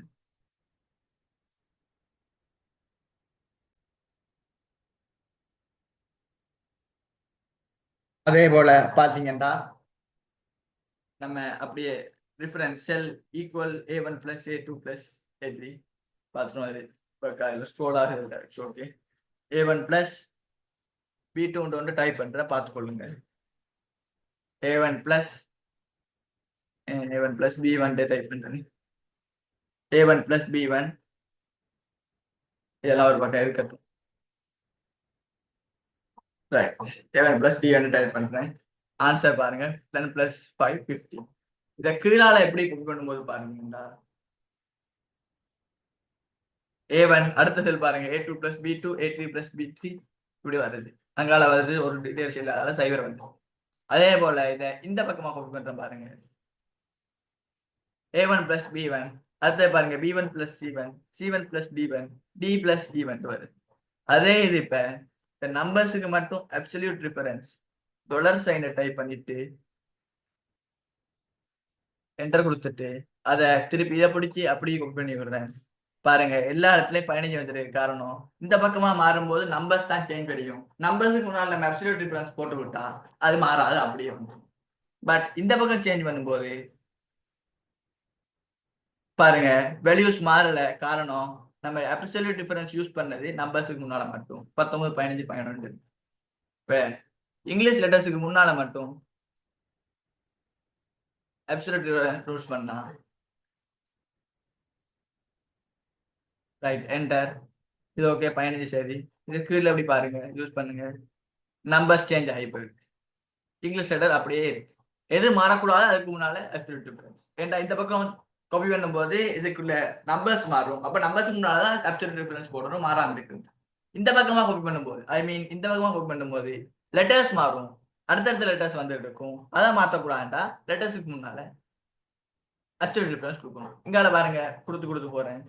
அதே போல பாத்தீங்கன்னா நம்ம அப்படியே difference cell equal A1 plus A2 plus A3 பார்த்துருவோம். அது ஸ்டோர் ஆகுது. ஓகே. A1 பிளஸ் B2 வந்து டைப் பண்றேன், பார்த்துக்கொள்ளுங்க. A1 plus A1 plus B1 type பண்றேன். A1 பிளஸ் B1 இதெல்லாம் ஒரு பக்கம் இருக்கட்டும். Right. A1 plus B1 type பண்றேன். ஆன்சர் பாருங்க. 10 பிளஸ் 5 15. இதை கீழால எப்படி குக் பண்ணும்போது பாருங்கடா. A1 அடுத்த செல் பாருங்க. A2 plus B2 A3 plus B3 இப்படி வருது. அங்கால வருது ஒரு டீடைல்ஸ் இல்லாத சைவர் வந்து. அதே போல இதை இந்த பக்கமா குக் பண்றேன் பாருங்க. A1 பிளஸ் B1 அடுத்த பாருங்க. B1 plus C1 C1 plus D1 D plus E1 வருது. அதே இது இப்ப இந்த நம்பர்ஸுக்கு மட்டும் அப்சல்யூட் டிஃபரன்ஸ் டொலர் சைனை டைப் பண்ணிட்டு என்டர் கொடுத்துட்டு அதை திருப்பி இதை பிடிச்சி அப்படியே குக் பண்ணி விடுறேன். பாருங்க எல்லா இடத்துலயும் 15 வந்துருக்கு. காரணம் இந்த பக்கமா மாறும்போது நம்பர்ஸ் தான் சேஞ்ச் கிடைக்கும். நம்பர்ஸுக்கு முன்னாடி நம்ம அப்சல்யூட் டிஃபரன்ஸ் போட்டு விட்டா அது மாறாது, அப்படியே வந்து. பட் இந்த பக்கம் சேஞ்ச் பண்ணும்போது பாருங்க வேல்யூஸ் மாறல. காரணம் நம்ம அப்சல்யூட் டிஃபரன்ஸ் யூஸ் பண்ணது நம்பர்ஸுக்கு முன்னால மட்டும் 19 15 12. இப்ப இங்கிலீஷ் லெட்டர்ஸுக்கு முன்னால மட்டும் அப்சல்யூட் டிஃபரன்ஸ் யூஸ் பண்ணா ரைட் என்டர். இது ஓகே 15 சரி. இது கீழே எப்படி பாருங்க யூஸ் பண்ணுங்க. நம்பர்ஸ் சேஞ்ச் ஆகி போயிருக்கு. இங்கிலீஷ் லெட்டர் அப்படியே இருக்கு. எது மாறக்கூடாது அதுக்கு முன்னால அப்சல்யூட் டிஃபரன்ஸ். ஏன்டா இந்த பக்கம் காப்பி பண்ணும்போது இதுக்குள்ள நம்பர்ஸ் மாறும். அப்ப நம்பர்ஸ்க்கு முன்னாலதான் அப்சல்யூட் டிஃபரன்ஸ் போடணும், மாறாம இருக்கு. இந்த பக்கமா காப்பி பண்ணும்போது ஐ மீன் இந்த பக்கமா காப்பி பண்ணும்போது லெட்டர்ஸ் மாறும். அடுத்தடுத்த லெட்டர்ஸ் வந்துட்டு இருக்கும். அதை மாத்தக்கூடாதுண்டா லெட்டர்ஸுக்கு முன்னால அப்சல்யூட் டிஃபரன்ஸ் கொடுக்கணும். இங்கால பாருங்க கொடுத்து கொடுத்து போறேன்.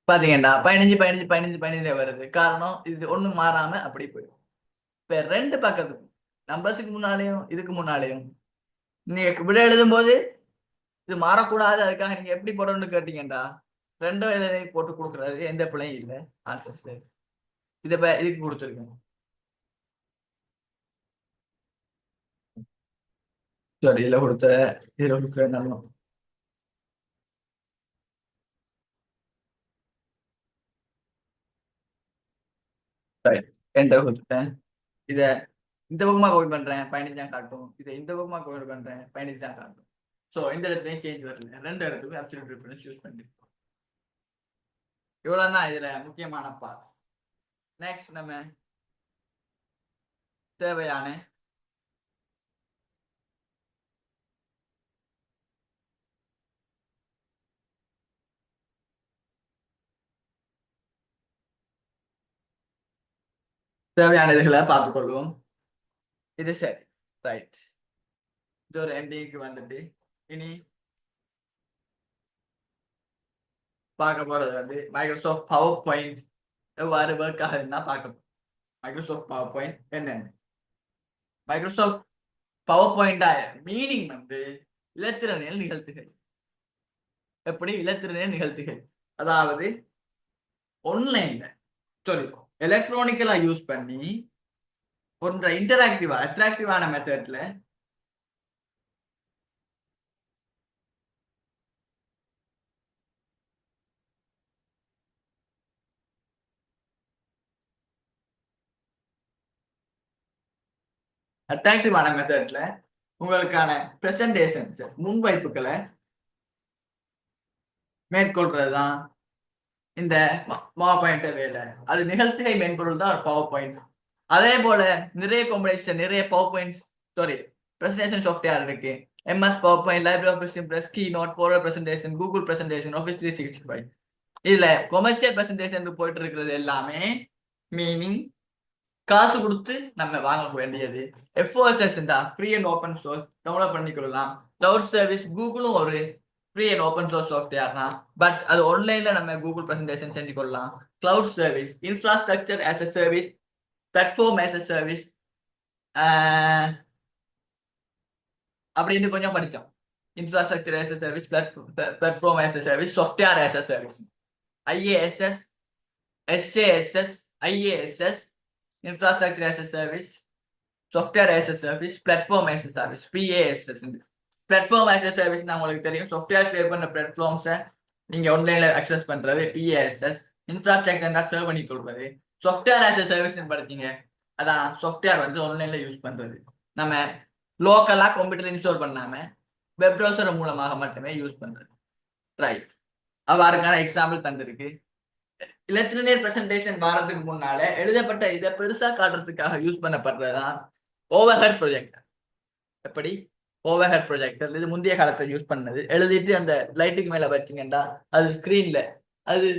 பாத்தீங்கன்னா 15 15 15 15 வருது. காரணம் இது ஒண்ணும் மாறாம அப்படி போயிடும். இப்ப ரெண்டு பக்கத்துக்கும் நம்பர்ஸுக்கு முன்னாலேயும் இதுக்கு முன்னாலேயும் நீங்க விட எழுதும் போது இது மாறக்கூடாது, அதுக்காக நீங்க எப்படி போடணும்னு கேட்டீங்கடா ரெண்டும் இதையும் போட்டு கொடுக்குறாரு. எந்த பிள்ளையும் இல்லை. ஆன்சர் இதை இதுக்கு கொடுத்துருக்கேன். சரி இதுல கொடுத்த இதுல கொடுக்குற நல்லா என்டர் கொடுத்துட்டேன். இத இந்த பக்கமா கோட் பண்றேன் 15 தான் காட்டும். இதை இந்த பக்கமா கோட் பண்றேன் 15 தான் காட்டும். சோ இந்த இடத்துலயும் சேஞ்ச் வரல. ரெண்டு இடத்துக்கும் அப்சல்யூட் டிஃபரன்ஸ் யூஸ் பண்ணிருக்கோம். இவ்வளவுதான் இதுல முக்கியமான பார்ட்ஸ். நெக்ஸ்ட் நம்ம தேவையான தேவையான இதுகளை பார்த்துக்கொள்வோம். இது சரி, ரைட். இது ஒரு எண்டிங்க்கு வந்துட்டு இனி பார்க்க போறது வந்து மைக்ரோசாஃப்ட் பவர் பாயிண்ட் எவ்வாறு ஒர்க் ஆகுதுன்னா பார்க்க. மைக்ரோசாஃப்ட் பவர் பாயிண்ட் என்னென்ன? மைக்ரோசாஃப்ட் பவர் பாயிண்ட் மீனிங் வந்து இலத்திரனியல் நிகழ்த்துகள். எப்படி இலத்திரனியல் நிகழ்த்துகள்? அதாவது ஆன்லைன்ல சாரி எலக்ட்ரானிக்கலா யூஸ் பண்ணி ஒன்றை இன்டராக்டிவா அட்ராக்டிவான மெத்தட்ல அட்ராக்டிவான மெத்தட்ல உங்களுக்கான பிரசன்டேஷன்ஸ் முன்வைப்புகளை மேற்கொள்றதுதான் இந்த பவர் பாயிண்ட் வேலை. அது நிகழ்த்துகை மென்பொருள் தான் ஒரு பவர் பாயிண்ட். அதே போல நிறைய காம்பினேஷன் நிறைய PowerPoint sorry presentation software இருக்கு. MS PowerPoint, library of Impress, Keynote, forward presentation, Google presentation, Office 365. இதுல கொமர்ஷியல் பிரசன்டேஷன் போயிட்டு இருக்கிறது எல்லாமே மீனிங் காசு கொடுத்து நம்ம வாங்க வேண்டியது. FOSS free and open source, download பண்ணிக்கொள்ளலாம். கிளவுட் சர்வீஸ் கூகுளும் ஒரு free and open source software தான். பட் அது ஆன்லைன்ல நம்ம கூகுள் பிரசன்டேஷன் செஞ்சு கொள்ளலாம். Cloud service, infrastructure as a service, platform as a service அப்படின்னு கொஞ்சம் படிக்கும். Infrastructure as a service, platform as a service, software as a service, IaaS, SaaS, IaaS, infrastructure as a service, software as a service, platform as a service, PaaS. Platform as a service உங்களுக்கு தெரியும். Software create பண்ண பிளாட்ஃபார்ம்ஸை நீங்க ஆன்லைன்ல access பண்றது PaaS. Infrastructure serve பண்ணி கொடுக்குறது software as a service படிச்சீங்க. அதான் சாஃப்ட்வேர் வந்து ஆன்லைன்ல யூஸ் பண்றது. நம்ம லோக்கலா கம்ப்யூட்டர் இன்ஸ்டால் பண்ணாம வெப் ப்ரௌசர் மூலமாக மட்டுமே யூஸ் பண்றது. ரைட். அவ்வாறுக்கான எக்ஸாம்பிள் தந்திருக்கு. இலத்திரனியல் பிரசன்டேஷன் வாரத்துக்கு முன்னால எழுதப்பட்ட இதை பெருசா காட்டுறதுக்காக யூஸ் பண்ணப்படுறதுதான் ஓவர்ஹெட் ப்ரொஜெக்டர். எப்படி ஓவர்ஹெட் ப்ரொஜெக்டர் இது முந்தைய காலத்துல யூஸ் பண்ணது. எழுதிட்டு அந்த லைட்டுக்கு மேல வச்சிங்கன்னா அது ஸ்கிரீன்ல அது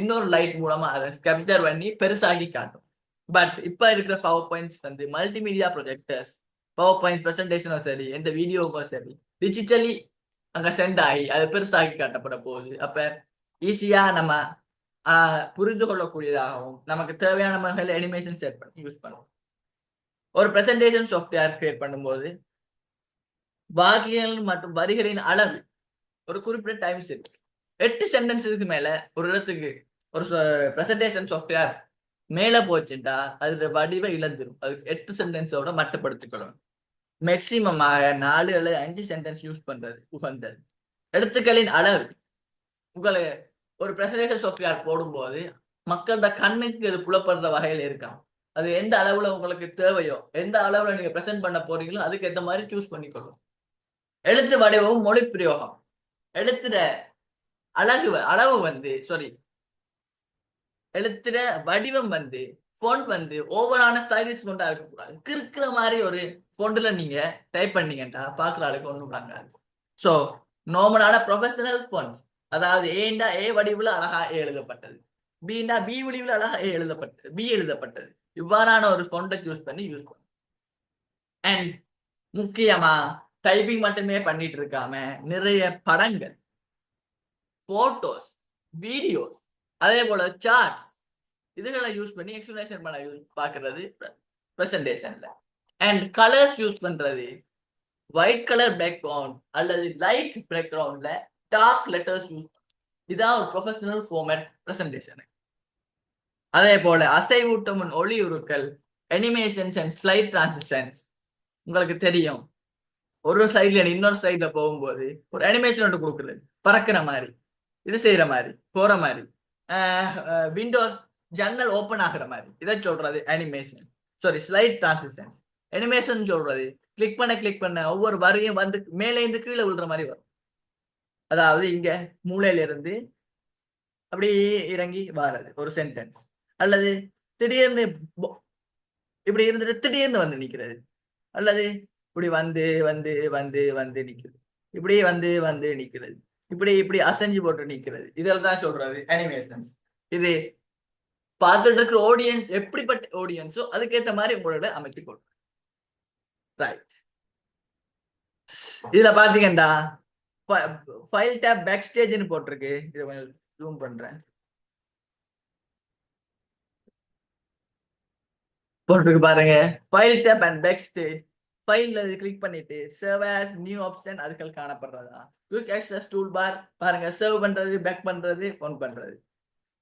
இன்னொரு லைட் மூலமா அதை கேப்சர் பண்ணி பெருசாகி காட்டும். பட் இப்ப இருக்கிற பவர் பாயிண்ட்ஸ் வந்து மல்டிமீடியா ப்ரொஜெக்டர்ஸ். பவர் பாயிண்ட் பிரசன்டேஷனும் சரி எந்த வீடியோவுக்கும் சரி டிஜிட்டலி அங்க சென்ட் ஆகி அது பெருசாகி காட்டப்பட போகுது. அப்ப ஈஸியா நம்ம புரிந்து கொள்ளக்கூடியதாகவும் நமக்கு தேவையான வகையில் அனிமேஷன் செட் பண்ணி யூஸ் பண்ணுவோம். ஒரு பிரசன்டேஷன் சாஃப்ட்வேர் கிரியேட் பண்ணும்போது வாக்கியங்கள் மற்றும் வரிகளின் அளவு ஒரு குறிப்பிட்ட டைம்ஸ் இருக்கு. 8 சென்டென்ஸுக்கு மேல ஒரு இடத்துக்கு ஒரு பிரசன்டேஷன் சாஃப்ட்வேர் மேல போச்சுட்டா அது வடிவ இழந்துடும். அதுக்கு 8 சென்டென்ஸோட மட்டுப்படுத்திக்கொள்ளணும். மேக்சிமமாக 4 அல்லது 5 சென்டென்ஸ் யூஸ் பண்றது உகந்தது. எழுத்துக்களின் அளவு உங்களை ஒரு பிரசன்டேஷன் சாஃப்ட்வேர் போடும்போது மக்களோட கண்ணுக்கு இது புலப்படுற வகையில் இருக்கான். அது எந்த அளவுல உங்களுக்கு தேவையோ எந்த அளவுல நீங்க பிரசன்ட் பண்ண போறீங்களோ அதுக்கு ஏற்ற மாதிரி சூஸ் பண்ணிக்கொள்ளும். எழுத்து வடிவம் மொழி பிரயோகம் எழுத்துற அளவு வந்து சாரி எழுத்துற வடிவம் வந்து ஃபோன்ட் வந்து ஓவரான ஸ்டைலிஷ் ஃபோண்டா இருக்கக்கூடாது. கிறுக்கிற மாதிரி ஒரு ஃபோன்ட்ல நீங்க டைப் பண்ணீங்கன்னா பாக்குற ஆளுக்கு ஒண்ணும் விளங்காது. ஸோ நார்மலான ப்ரொஃபஷனல் ஃபோன்ஸ் அதாவது ஏண்டா ஏ வடிவில் அழகா ஏ எழுதப்பட்டது, பீண்டா பி வடிவில் அழகா ஏ எழுதப்பட்டது, பி எழுதப்பட்டது இவ்வாறான ஒரு ஃபோண்டை சூஸ் பண்ணி யூஸ் பண்ணும். அண்ட் முக்கியமா டைப்பிங் மட்டுமே பண்ணிட்டு இருக்காம நிறைய படங்கள், போட்டோஸ், வீடியோஸ், அதே போல சார்ட்ஸ் இதுகளை யூஸ் பண்ணி எக்ஸ்பிளனேஷன் பண்ண பாக்குறது பிரசன்டேஷன்ல. அண்ட் கலர்ஸ் யூஸ் பண்றது ஒயிட் கலர் பேக்ரவுண்ட் அல்லது லைட் பேக்ரவுண்ட்ல டார்க் லெட்டர்ஸ் யூஸ். இதான் ஒரு ப்ரொஃபஷனல் ஃபார்மேட் பிரசன்டேஷன். அதே போல அசைவூட்டும் ஒளி உருக்கள், அனிமேஷன்ஸ் அண்ட் ஸ்லைட் டிரான்சிஷன்ஸ் உங்களுக்கு தெரியும். ஒரு சைட்ல இன்னொரு சைட்ல போகும்போது ஒரு அனிமேஷன் ஒன்று கொடுக்குறது பறக்கிற மாதிரி, இது செய்யற மாதிரி, போற மாதிரி, விண்டோஸ் ஜன்னல் ஓப்பன் ஆகுற மாதிரி, இதை சொல்றது animation. Sorry slide transitions. Animation சொல்றது கிளிக் பண்ண ஒவ்வொரு வரியும் வந்து மேலே இருந்து கீழே விழுற மாதிரி வரும். அதாவது இங்க மூளையில இருந்து அப்படி இறங்கி வாரது ஒரு சென்டென்ஸ், அல்லது திடீர்னு இப்படி இருந்துட்டு திடீர்னு வந்து நிக்கிறது, அல்லது இப்படி வந்து வந்து வந்து வந்து நிக்கிறது, இப்படி வந்து வந்து நிக்கிறது, இப்படி இப்படி அசைஞ்சு போட்டு நிக்கிறது, இதெல்லாம் தான் சொல்றது அனிமேஷன்ஸ். இது பார்த்துட்டு இருக்கிற ஆடியன்ஸ் எப்படிப்பட்ட ஆடியன்ஸோ அதுக்கேற்ற மாதிரி உங்களோட அமைச்சு கொடுக்கும். ரைட். இதுல பாத்தீங்கன்னா ஃபைல் டேப் பேக் ஸ்டேஜ்னு போட்டிருக்கு. இதை கொஞ்சம் ஜூம் பண்றேன். போட்டிருக்கு பாருங்க, file tab and backstage. ஃபைல்ல கிளிக் பண்ணிட்டு சர்வ் ஆஸ் நியூ ஆப்ஷன் அதுகள் காணப்படுறதா. குயிக் ஆக்சஸ் டூல் பார் பாருங்க, சர்வ் பண்றது, பேக் பண்றது, ஃபோன் பண்றது.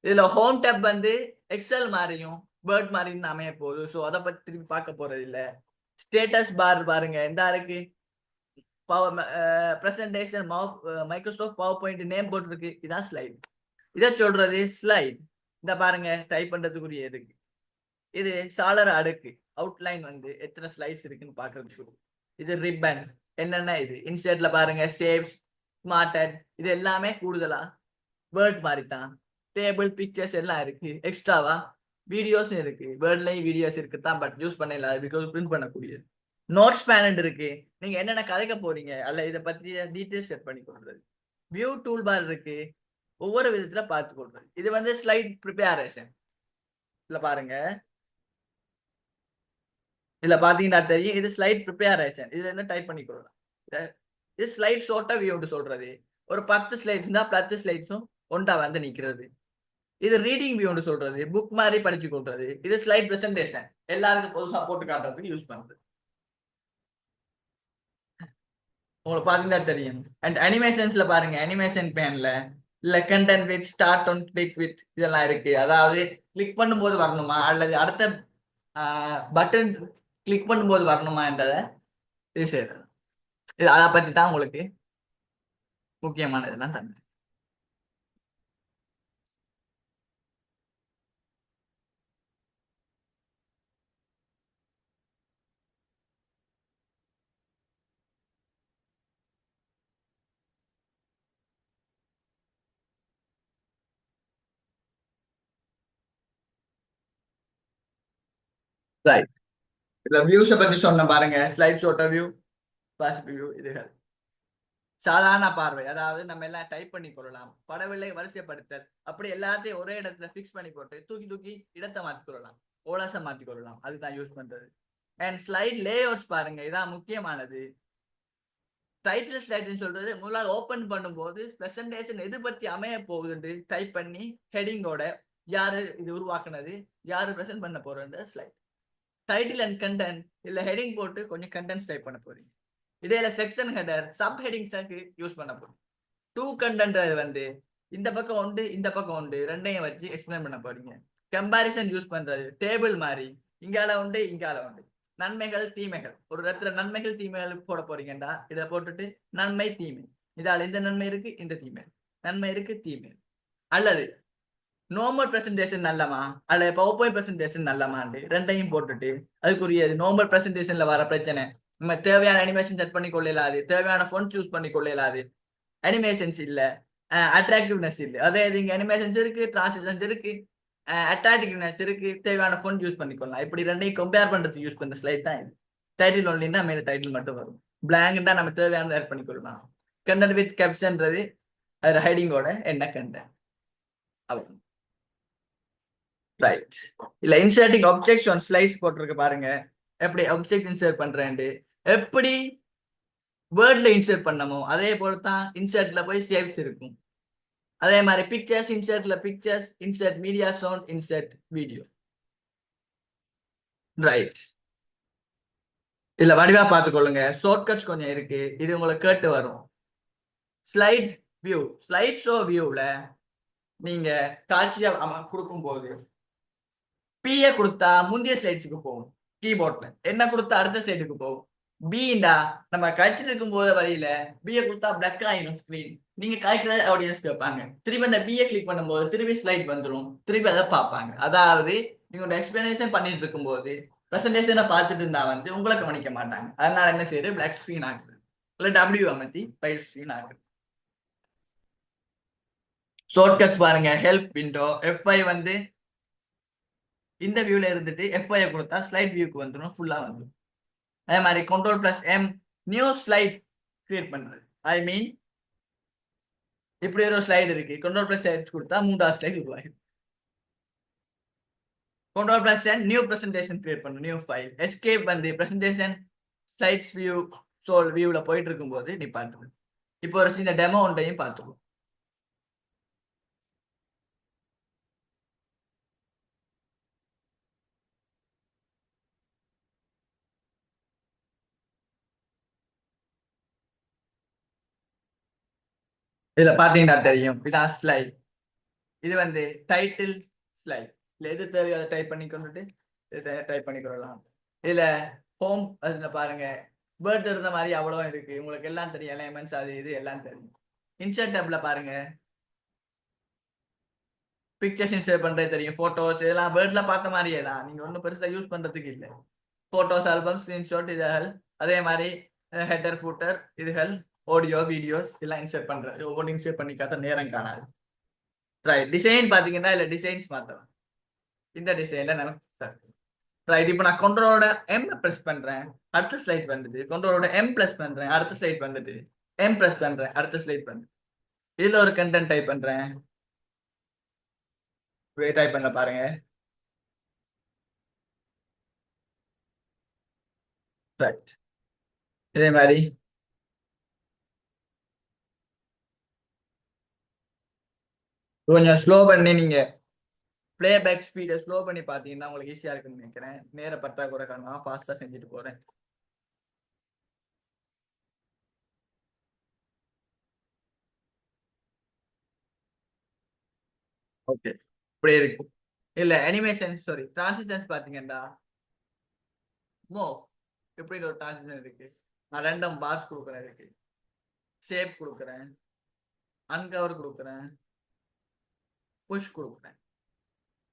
இதுல ஹோம் டேப் வந்து எக்ஸல் மாதிரியும் வேர்ட் மாதிரியும் தான் அமைய போகுது. ஸோ அதை பத்தி திருப்பி பார்க்க போறது இல்ல. ஸ்டேட்டஸ் பார் பாருங்க, இந்த இருக்கு presentation Microsoft power point name போட்டிருக்கு. இதான் ஸ்லைட். இதை சொல்றது ஸ்லைட். இந்த பாருங்க, டைப் பண்றதுக்குரிய இருக்கு. இது சாளர அடுக்கு அவுட்லைன் வந்து எத்தனை ஸ்லைட்ஸ் இருக்குன்னு பாக்குறதுக்கு. இது ரிப்பன் என்னென்ன, இது இன்சர்ட்ல பாருங்க ஷேப்ஸ், ஸ்மார்டட், இது எல்லாமே கூடுதலா வேர்ட் மாதிரி தான். டேபிள் பிக்சர்ஸ் எல்லாம் இருக்கு. எக்ஸ்ட்ராவா வீடியோஸ் இருக்கு. வேர்ட்லயும் வீடியோஸ் இருக்கு தான், பட் யூஸ் பண்ணல பிகாஸ் பிரிண்ட் பண்ணக்கூடியது. நோட்ஸ் பேனல் இருக்கு. நீங்க என்னென்ன கதைக்க போறீங்க அல்ல இதை பற்றிய டீட்டெயில்ஸ் செட் பண்ணி கொடுக்குறது. வியூ டூல் பார் இருக்கு, ஒவ்வொரு விதத்துல பார்த்து கொடுக்குறது. இது வந்து ஸ்லைட் ப்ரிப்பேரேஷன். இதுல பாருங்க, இதுல பாத்தீங்கன்னா தெரியும், இது ஸ்லைட் ப்ரிப்பேரேஷன். இதுல இருந்து டைப் பண்ணி கொடுக்கலாம். இது ஸ்லைட் ஷார்ட்டா வியூன்னு சொல்றது. ஒரு 10 ஸ்லைட்ஸ் தான், 10 ஸ்லைட்ஸும் ஒண்டா வந்து நிக்கிறது. இது ரீடிங் வியூன்னு சொல்றது, புக் மாதிரி படிச்சு கொடுறது. இது ஸ்லைட் பிரசன்டேஷன், எல்லாருக்கும் புதுசா போட்டு காட்டுறதுக்கு யூஸ் பண்றது. உங்களுக்கு பாத்தீங்கன்னா தெரியும். அண்ட் அனிமேஷன்ஸ்ல பாருங்க, அனிமேஷன் பேன்ல இல்ல content with, start one click with, இதெல்லாம் இருக்கு. அதாவது கிளிக் பண்ணும்போது வரணுமா அல்லது அடுத்த பட்டன் கிளிக் பண்ணும்போது வரணுமா என்றதை இது செய்யறது. இது அதை பத்தி தான் உங்களுக்கு முக்கியமானதெல்லாம் தந்தேன். ரைட். இதுல வியூஸை பத்தி சொன்ன பாருங்க, ஸ்லைட் ஷோட்ட வியூ, பாசிட்டிவ் வியூ, இதுகள் சாதாரண பார்வை. அதாவது நம்ம எல்லாம் டைப் பண்ணி கொள்ளலாம். படவில்லை வரிசைப்படுத்தல், அப்படி எல்லாத்தையும் ஒரே இடத்துல பிக்ஸ் பண்ணி போட்டு தூக்கி தூக்கி இடத்தை மாத்தி கொள்ளலாம், ஓலசை மாத்தி கொள்ளலாம். அதுதான் யூஸ் பண்றது. அண்ட் ஸ்லைட் லே அவுட்ஸ் பாருங்க, இதான் முக்கியமானது. டைட்டில் ஸ்லைட்னு சொல்றது முதலாவது ஓபன் பண்ணும்போது பிரசன்டேஷன் எது பத்தி அமைய போகுதுன்னு டைப் பண்ணி ஹெடிங்கோட யாரு இது உருவாக்குனது, யாரு பிரசன்ட் பண்ண போறது ஸ்லைட். டைட்டில் அண்ட் கண்டென்ட், இல்ல ஹெடிங் போட்டு கொஞ்சம் கண்டென்ட்ஸ் டைப் பண்ண போறீங்க. இடையில செக்ஷன் ஹெடர், சப் ஹெடிங்ஸாக்கு யூஸ் பண்ண போறோம். டூ கண்டென்ட் வந்து இந்த பக்கம் உண்டு, இந்த பக்கம் உண்டு, ரெண்டையும் வச்சு எக்ஸ்பிளைன் பண்ண போறீங்க. கம்பாரிசன் யூஸ் பண்றது, டேபிள் மாதிரி இங்கால உண்டு இங்கால உண்டு. நன்மைகள் தீமைகள், ஒரு இடத்துல நன்மைகள் தீமைகள் போட போறீங்கடா, இதை போட்டுட்டு நன்மை தீமை, இதால இந்த நன்மை இருக்கு, இந்த தீமை, நன்மை இருக்கு, தீமை. அல்லது நார்மல் பிரசன்டேஷன் நல்லமா அல்லது பவர் பாயிண்ட் பிரசன்டேஷன் நல்லமாண்டு ரெண்டையும் போட்டுட்டு அதுக்குரிய நார்மல் பிரசன்டேஷன்ல வர பிரச்சனை, நம்ம தேவையான அனிமேஷன் செட் பண்ணி கொள்ளலாது, தேவையான ஃபோன் சூஸ் பண்ணி கொள்ளலாது, அனிமேஷன்ஸ் இல்ல, அட்ராக்டிவ்னஸ் இல்ல. அதே இங்க அனிமேஷன்ஸ் இருக்கு, டிரான்சிஷன்ஸ் இருக்கு, அட்ராக்டிவ்னஸ் இருக்கு, தேவையான ஃபோன் யூஸ் பண்ணிக்கொள்ளலாம். இப்படி ரெண்டையும் கம்பேர் பண்றதுக்கு யூஸ் பண்ற ஸ்லைட் தான் இது. டைட்டில் ஒன்லின்னா மேல டைட்டில் மட்டும் வரும், பிளாங்க்னா நம்ம தேவையான ஆட் பண்ணிக்கொள்ளலாம். கண்டென்ட் வித் கேப்ஷன்றது அது ஹைடிங்கோட என்ன கண்டென்ட் அவ்வளவு. ரைட். இல்ல இன்சர்ட்டிங் ஆப்ஜெக்ட்ஸ் ஆன் ஸ்லைட்ஸ் போட்டிருக்கு பாருங்க, எப்படி ஆப்ஜெக்ட் இன்சர்ட் பண்றேன், எப்படி வேர்ட்ல இன்சர்ட் பண்ணமோ அதே போல தான் இன்சர்ட்ல போய் ஷேப்ஸ் இருக்கும். அதே மாதிரி பிக்சர்ஸ் இன்சர்ட்ல pictures, insert media, sound, insert video. Right. இதுல வடிவா பார்த்துக்கொள்ளுங்க, ஷார்ட்கட்ஸ் கொஞ்சம் இருக்கு, இது உங்களுக்கு கேட்டு வரும். ஸ்லைட் வியூ, ஸ்லைட் ஷோ வியூல நீங்க காட்சியா கொடுக்கும் போது பிஏ கொடுத்தா முந்தைய ஸ்லைட்ஸுக்கு போகும், கீபோர்ட்ல என்ன கொடுத்தா அடுத்த ஸ்லைடுக்கு போகும். பீண்டா நம்ம கழிச்சிட்டு இருக்கும் போது வழியில பிஏ கொடுத்தா பிளக் ஆயிடும் ஸ்கிரீன், நீங்க கழிக்கிற ஆடியன்ஸ் கேட்பாங்க. திருப்பி அந்த பிஏ கிளிக் பண்ணும்போது திருப்பி ஸ்லைட் வந்துடும், திருப்பி அதை பார்ப்பாங்க. அதாவது நீங்க எக்ஸ்பிளனேஷன் பண்ணிட்டு இருக்கும் போது பிரசன்டேஷனை பார்த்துட்டு இருந்தா வந்து உங்களை கவனிக்க மாட்டாங்க. அதனால என்ன செய்யுது, பிளாக் ஸ்கிரீன் ஆகுது, இல்லை டபிள்யூ அமைத்தி ஒயிட் ஸ்கிரீன் ஆகுது. ஷார்ட்கட்ஸ் பாருங்க, ஹெல்ப் விண்டோ F5 வந்து இந்த வியூல இருந்துட்டு F5 கொடுத்தா ஸ்லைட் வியூக்கு வந்துடும், ஃபுல்லா வந்துடும். அதே மாதிரி Ctrl+M நியூ ஸ்லைட் கிரியேட் பண்றது. ஐ மீன் இப்படி ஒரு ஸ்லைடு இருக்கு, Ctrl+H கொடுத்தா 3வது ஸ்லைட் உருவாகும். Control plus N, new presentation create பண்ணு, new file. Escape வந்து presentation slides view soul viewல போயிட்டு இருக்கும்போது நீ பார்த்துக்கணும். இப்போ ஒரு சின்ன டெமோ ஒன்றையும் பார்த்துக்கணும். இதுல பாத்தீங்கன்னா தெரியும், இதான் ஸ்லைட். இது வந்து டைட்டில் ஸ்லைட். இல்ல எது தேவையோ அதை டைப் பண்ணி கொண்டுட்டு டைப் பண்ணிக்கொள்ளலாம். இதுல ஹோம் அதுல பாருங்க, வேர்ட் இருந்த மாதிரி அவ்வளோ இருக்கு. உங்களுக்கு எல்லாம் தெரியும், எலிமெண்ட்ஸ் அது இது எல்லாம் தெரியும். இன்சர்ட் டேப்ல பாருங்க, பிக்சர்ஸ் இன்சர்ட் பண்றது தெரியும், போட்டோஸ் இதெல்லாம் வேர்ட்ல பார்த்த மாதிரியே தான். நீங்க ஒன்றும் பெருசா யூஸ் பண்றதுக்கு இல்லை. போட்டோஸ், ஆல்பம், ஸ்கிரீன்ஷாட் இதுகள். அதே மாதிரி ஹெட்டர் ஃபூட்டர் இதுகள், ஆடியோ வீடியோஸ் எல்லாம் இன்சர்ட் பண்றது. ஒவ்வொன்றும் இன்சர்ட் பண்ணிக்காத நேரம் காணாது. ரைட், டிசைன் பாத்தீங்கன்னா இல்ல டிசைன்ஸ் மாத்தலாம். இந்த டிசைன்ல நமக்கு ரைட். இப்போ நான் கண்ட்ரோலோட எம் பிரஸ் பண்றேன், அடுத்த ஸ்லைட் வந்துட்டு. கண்ட்ரோலோட எம் பிரஸ் பண்றேன், அடுத்த ஸ்லைட் வந்துட்டு. எம் பிரஸ் பண்றேன், அடுத்த ஸ்லைட் வந்து இதுல ஒரு கண்டென்ட் டைப் பண்றேன். டைப் பண்ண பாருங்க. ரைட், இதே மாதிரி கொஞ்சம் ஸ்லோ பண்ணி நீங்க பிளேபேக் ஸ்பீடை ஸ்லோ பண்ணி பார்த்தீங்கன்னா உங்களுக்கு ஈஸியா இருக்குன்னு நினைக்கிறேன். நேர பற்றாக்குறை காரணமா ஃபாஸ்டா செஞ்சுட்டு போறேன். ஓகே, இப்படி இருக்கு. இல்ல அனிமேஷன் சாரி டிரான்சிஷன்ஸ் பாத்தீங்கன்னா மூவ் இப்படி ஒரு டிரான்சிஷன் இருக்கு. நான் ரெண்டும் பார்ஸ் கொடுக்குறேன், இருக்கு ஷேப் கொடுக்குறேன், அன்கவர் கொடுக்குறேன், புஷ் கொடுக்குறேன்.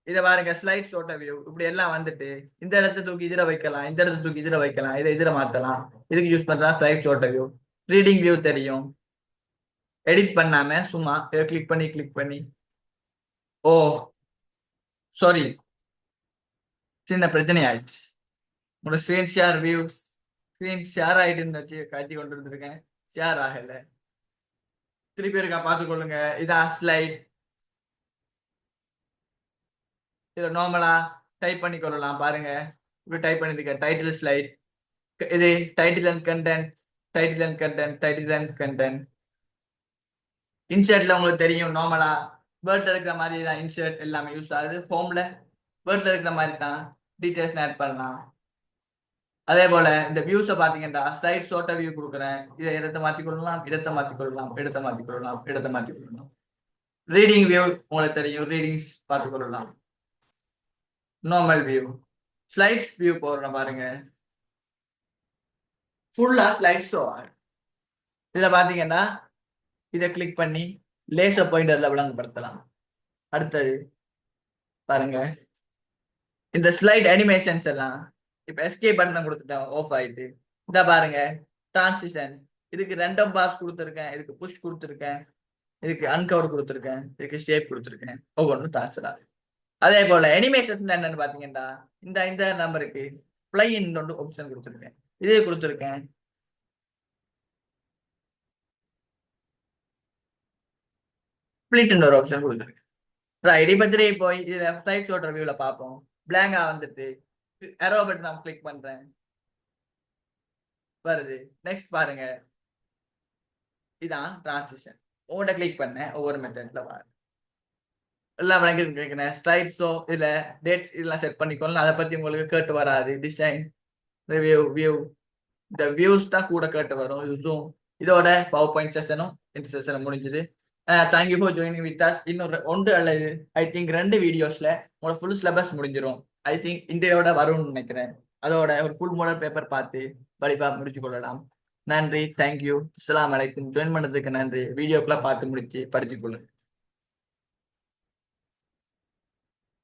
இதை பாருங்க, ஸ்லைட் ஷோட்ட வியூ இப்படி எல்லாம் வந்துட்டு இந்த இடத்த தூக்கி இதுல வைக்கலாம், இந்த இடத்த தூக்கி இதுல வைக்கலாம், இதை இதுல மாத்தலாம். இதுக்கு யூஸ் பண்றா ஸ்லைட் ஷோட்ட வியூ. ரீடிங் வியூ தெரியும், எடிட் பண்ணாம சும்மா கிளிக் பண்ணி கிளிக் பண்ணி. ஓ சாரி, சின்ன பிரச்சனை ஆயிடுச்சு. உங்களோட screen share views, screen share ஆயிட்டு இருந்துச்சு, காட்டி கொண்டு இருந்திருக்கேன், ஷேர் ஆகல. திருப்பி இருக்கா பார்த்துக்கொள்ளுங்க. இதான் ஸ்லைட். இதுல நார்மலா டைப் பண்ணி கொள்ளலாம் பாருங்க. இப்படி டைப் பண்ணிருக்கேன், டைட்டில் ஸ்லைட். இது title and content, title and content, title and content. இன்சர்ட்ல உங்களுக்கு தெரியும், நார்மலா வேர்ட்ல இருக்கிற மாதிரி தான் இன்சர்ட் எல்லாமே யூஸ் ஆகுது. ஹோம்ல வேர்ட்ல இருக்கிற மாதிரி தான் டீடைல்ஸ் ஆட் பண்ணலாம். அதே போல இந்த வியூஸை பாத்தீங்கன்னா ஸ்லைட் ஷார்ட்டா வியூ கொடுக்குறேன். இதை இடத்தை மாற்றிக்கொள்ளலாம், இடத்தை மாற்றிக்கொள்ளலாம், இடத்தை மாற்றிக்கொள்ளலாம், இடத்தை மாற்றிக்கொள்ளலாம். ரீடிங் வியூ உங்களுக்கு தெரியும், ரீடிங்ஸ் பார்த்துக்கொள்ளலாம். நார்மல் வியூ, ஸ்லைட்ஸ் வியூ போடுறோம் பாருங்க, ஃபுல்லா ஸ்லைட் ஷோ. இதுல பாத்தீங்கன்னா இதை கிளிக் பண்ணி லேசர் பாயிண்டர்ல விளங்கப்படுத்தலாம். அடுத்தது பாருங்க, இந்த ஸ்லைட் அனிமேஷன்ஸ் எல்லாம் இப்ப எஸ்கேப் பட்டன் கொடுத்துட்டேன், ஆஃப் ஆயிட்டு. இத பாருங்க, டிரான்சிஷன்ஸ். இதுக்கு ரெண்டம் பாஸ் கொடுத்துருக்கேன், இதுக்கு புஷ் கொடுத்துருக்கேன், இதுக்கு அன்கவர் கொடுத்துருக்கேன், இதுக்கு ஷேப் கொடுத்துருக்கேன். ஒவ்வொன்றும் டிரான்ஸ்ஃபர் ஆகுது. அதே போல அனிமேஷன்ஸ் என்னன்னு பாத்தீங்கன்னா இந்த இந்த நம்பருக்கு பிளை இன் ஆப்ஷன் கொடுத்துருக்கேன், இதே கொடுத்துருக்கேன். ஸ்பிளிட் ஒரு ஆப்ஷன் கொடுத்துருக்கேன். ரைட், இப்ப திரும்பி போய் இதுல ஸ்லைட் ஷோ ரிவ்யூல பார்ப்போம். பிளாங்கா வந்துட்டு அரோ பட்டன் நான் கிளிக் பண்றேன், வருது. நெக்ஸ்ட் பாருங்க, இதான் டிரான்சிஷன். உங்கள்கிட்ட கிளிக் பண்ணேன், ஒவ்வொரு மெத்தட்ல பாருங்க எல்லாம் விளங்கிருக்கேன். ஸ்லைட் ஷோ இதுல டேட்ஸ் இதெல்லாம் செட் பண்ணிக்கொள்ளலாம். அதை பத்தி உங்களுக்கு கேட்டு வராது. டிசைன், ரிவ்யூ, வியூ, இந்த வியூஸ் தான் கூட கேட்டு வரும். இது ஜூம். இதோட பவர் பாயிண்ட் செஷனும் இந்த செஷனும் முடிஞ்சது. Thank you for joining with us. இன்னொரு ஒன்று அல்லது ஐ திங்க் 2 வீடியோஸ்ல உங்களோட ஃபுல் சிலபஸ் முடிஞ்சிடும். ஐ திங்க் இந்தியோட வரும்னு நினைக்கிறேன். அதோட ஒரு ஃபுல் மாடல் பேப்பர் பார்த்து படிப்பா முடிச்சு கொள்ளலாம். நன்றி, தேங்க்யூ, அஸ்ஸலாமு அலைக்கும். ஜாயின் பண்ணதுக்கு நன்றி. வீடியோக்குள்ள பார்த்து முடிச்சு படிச்சுக்கொள்ளுங்க.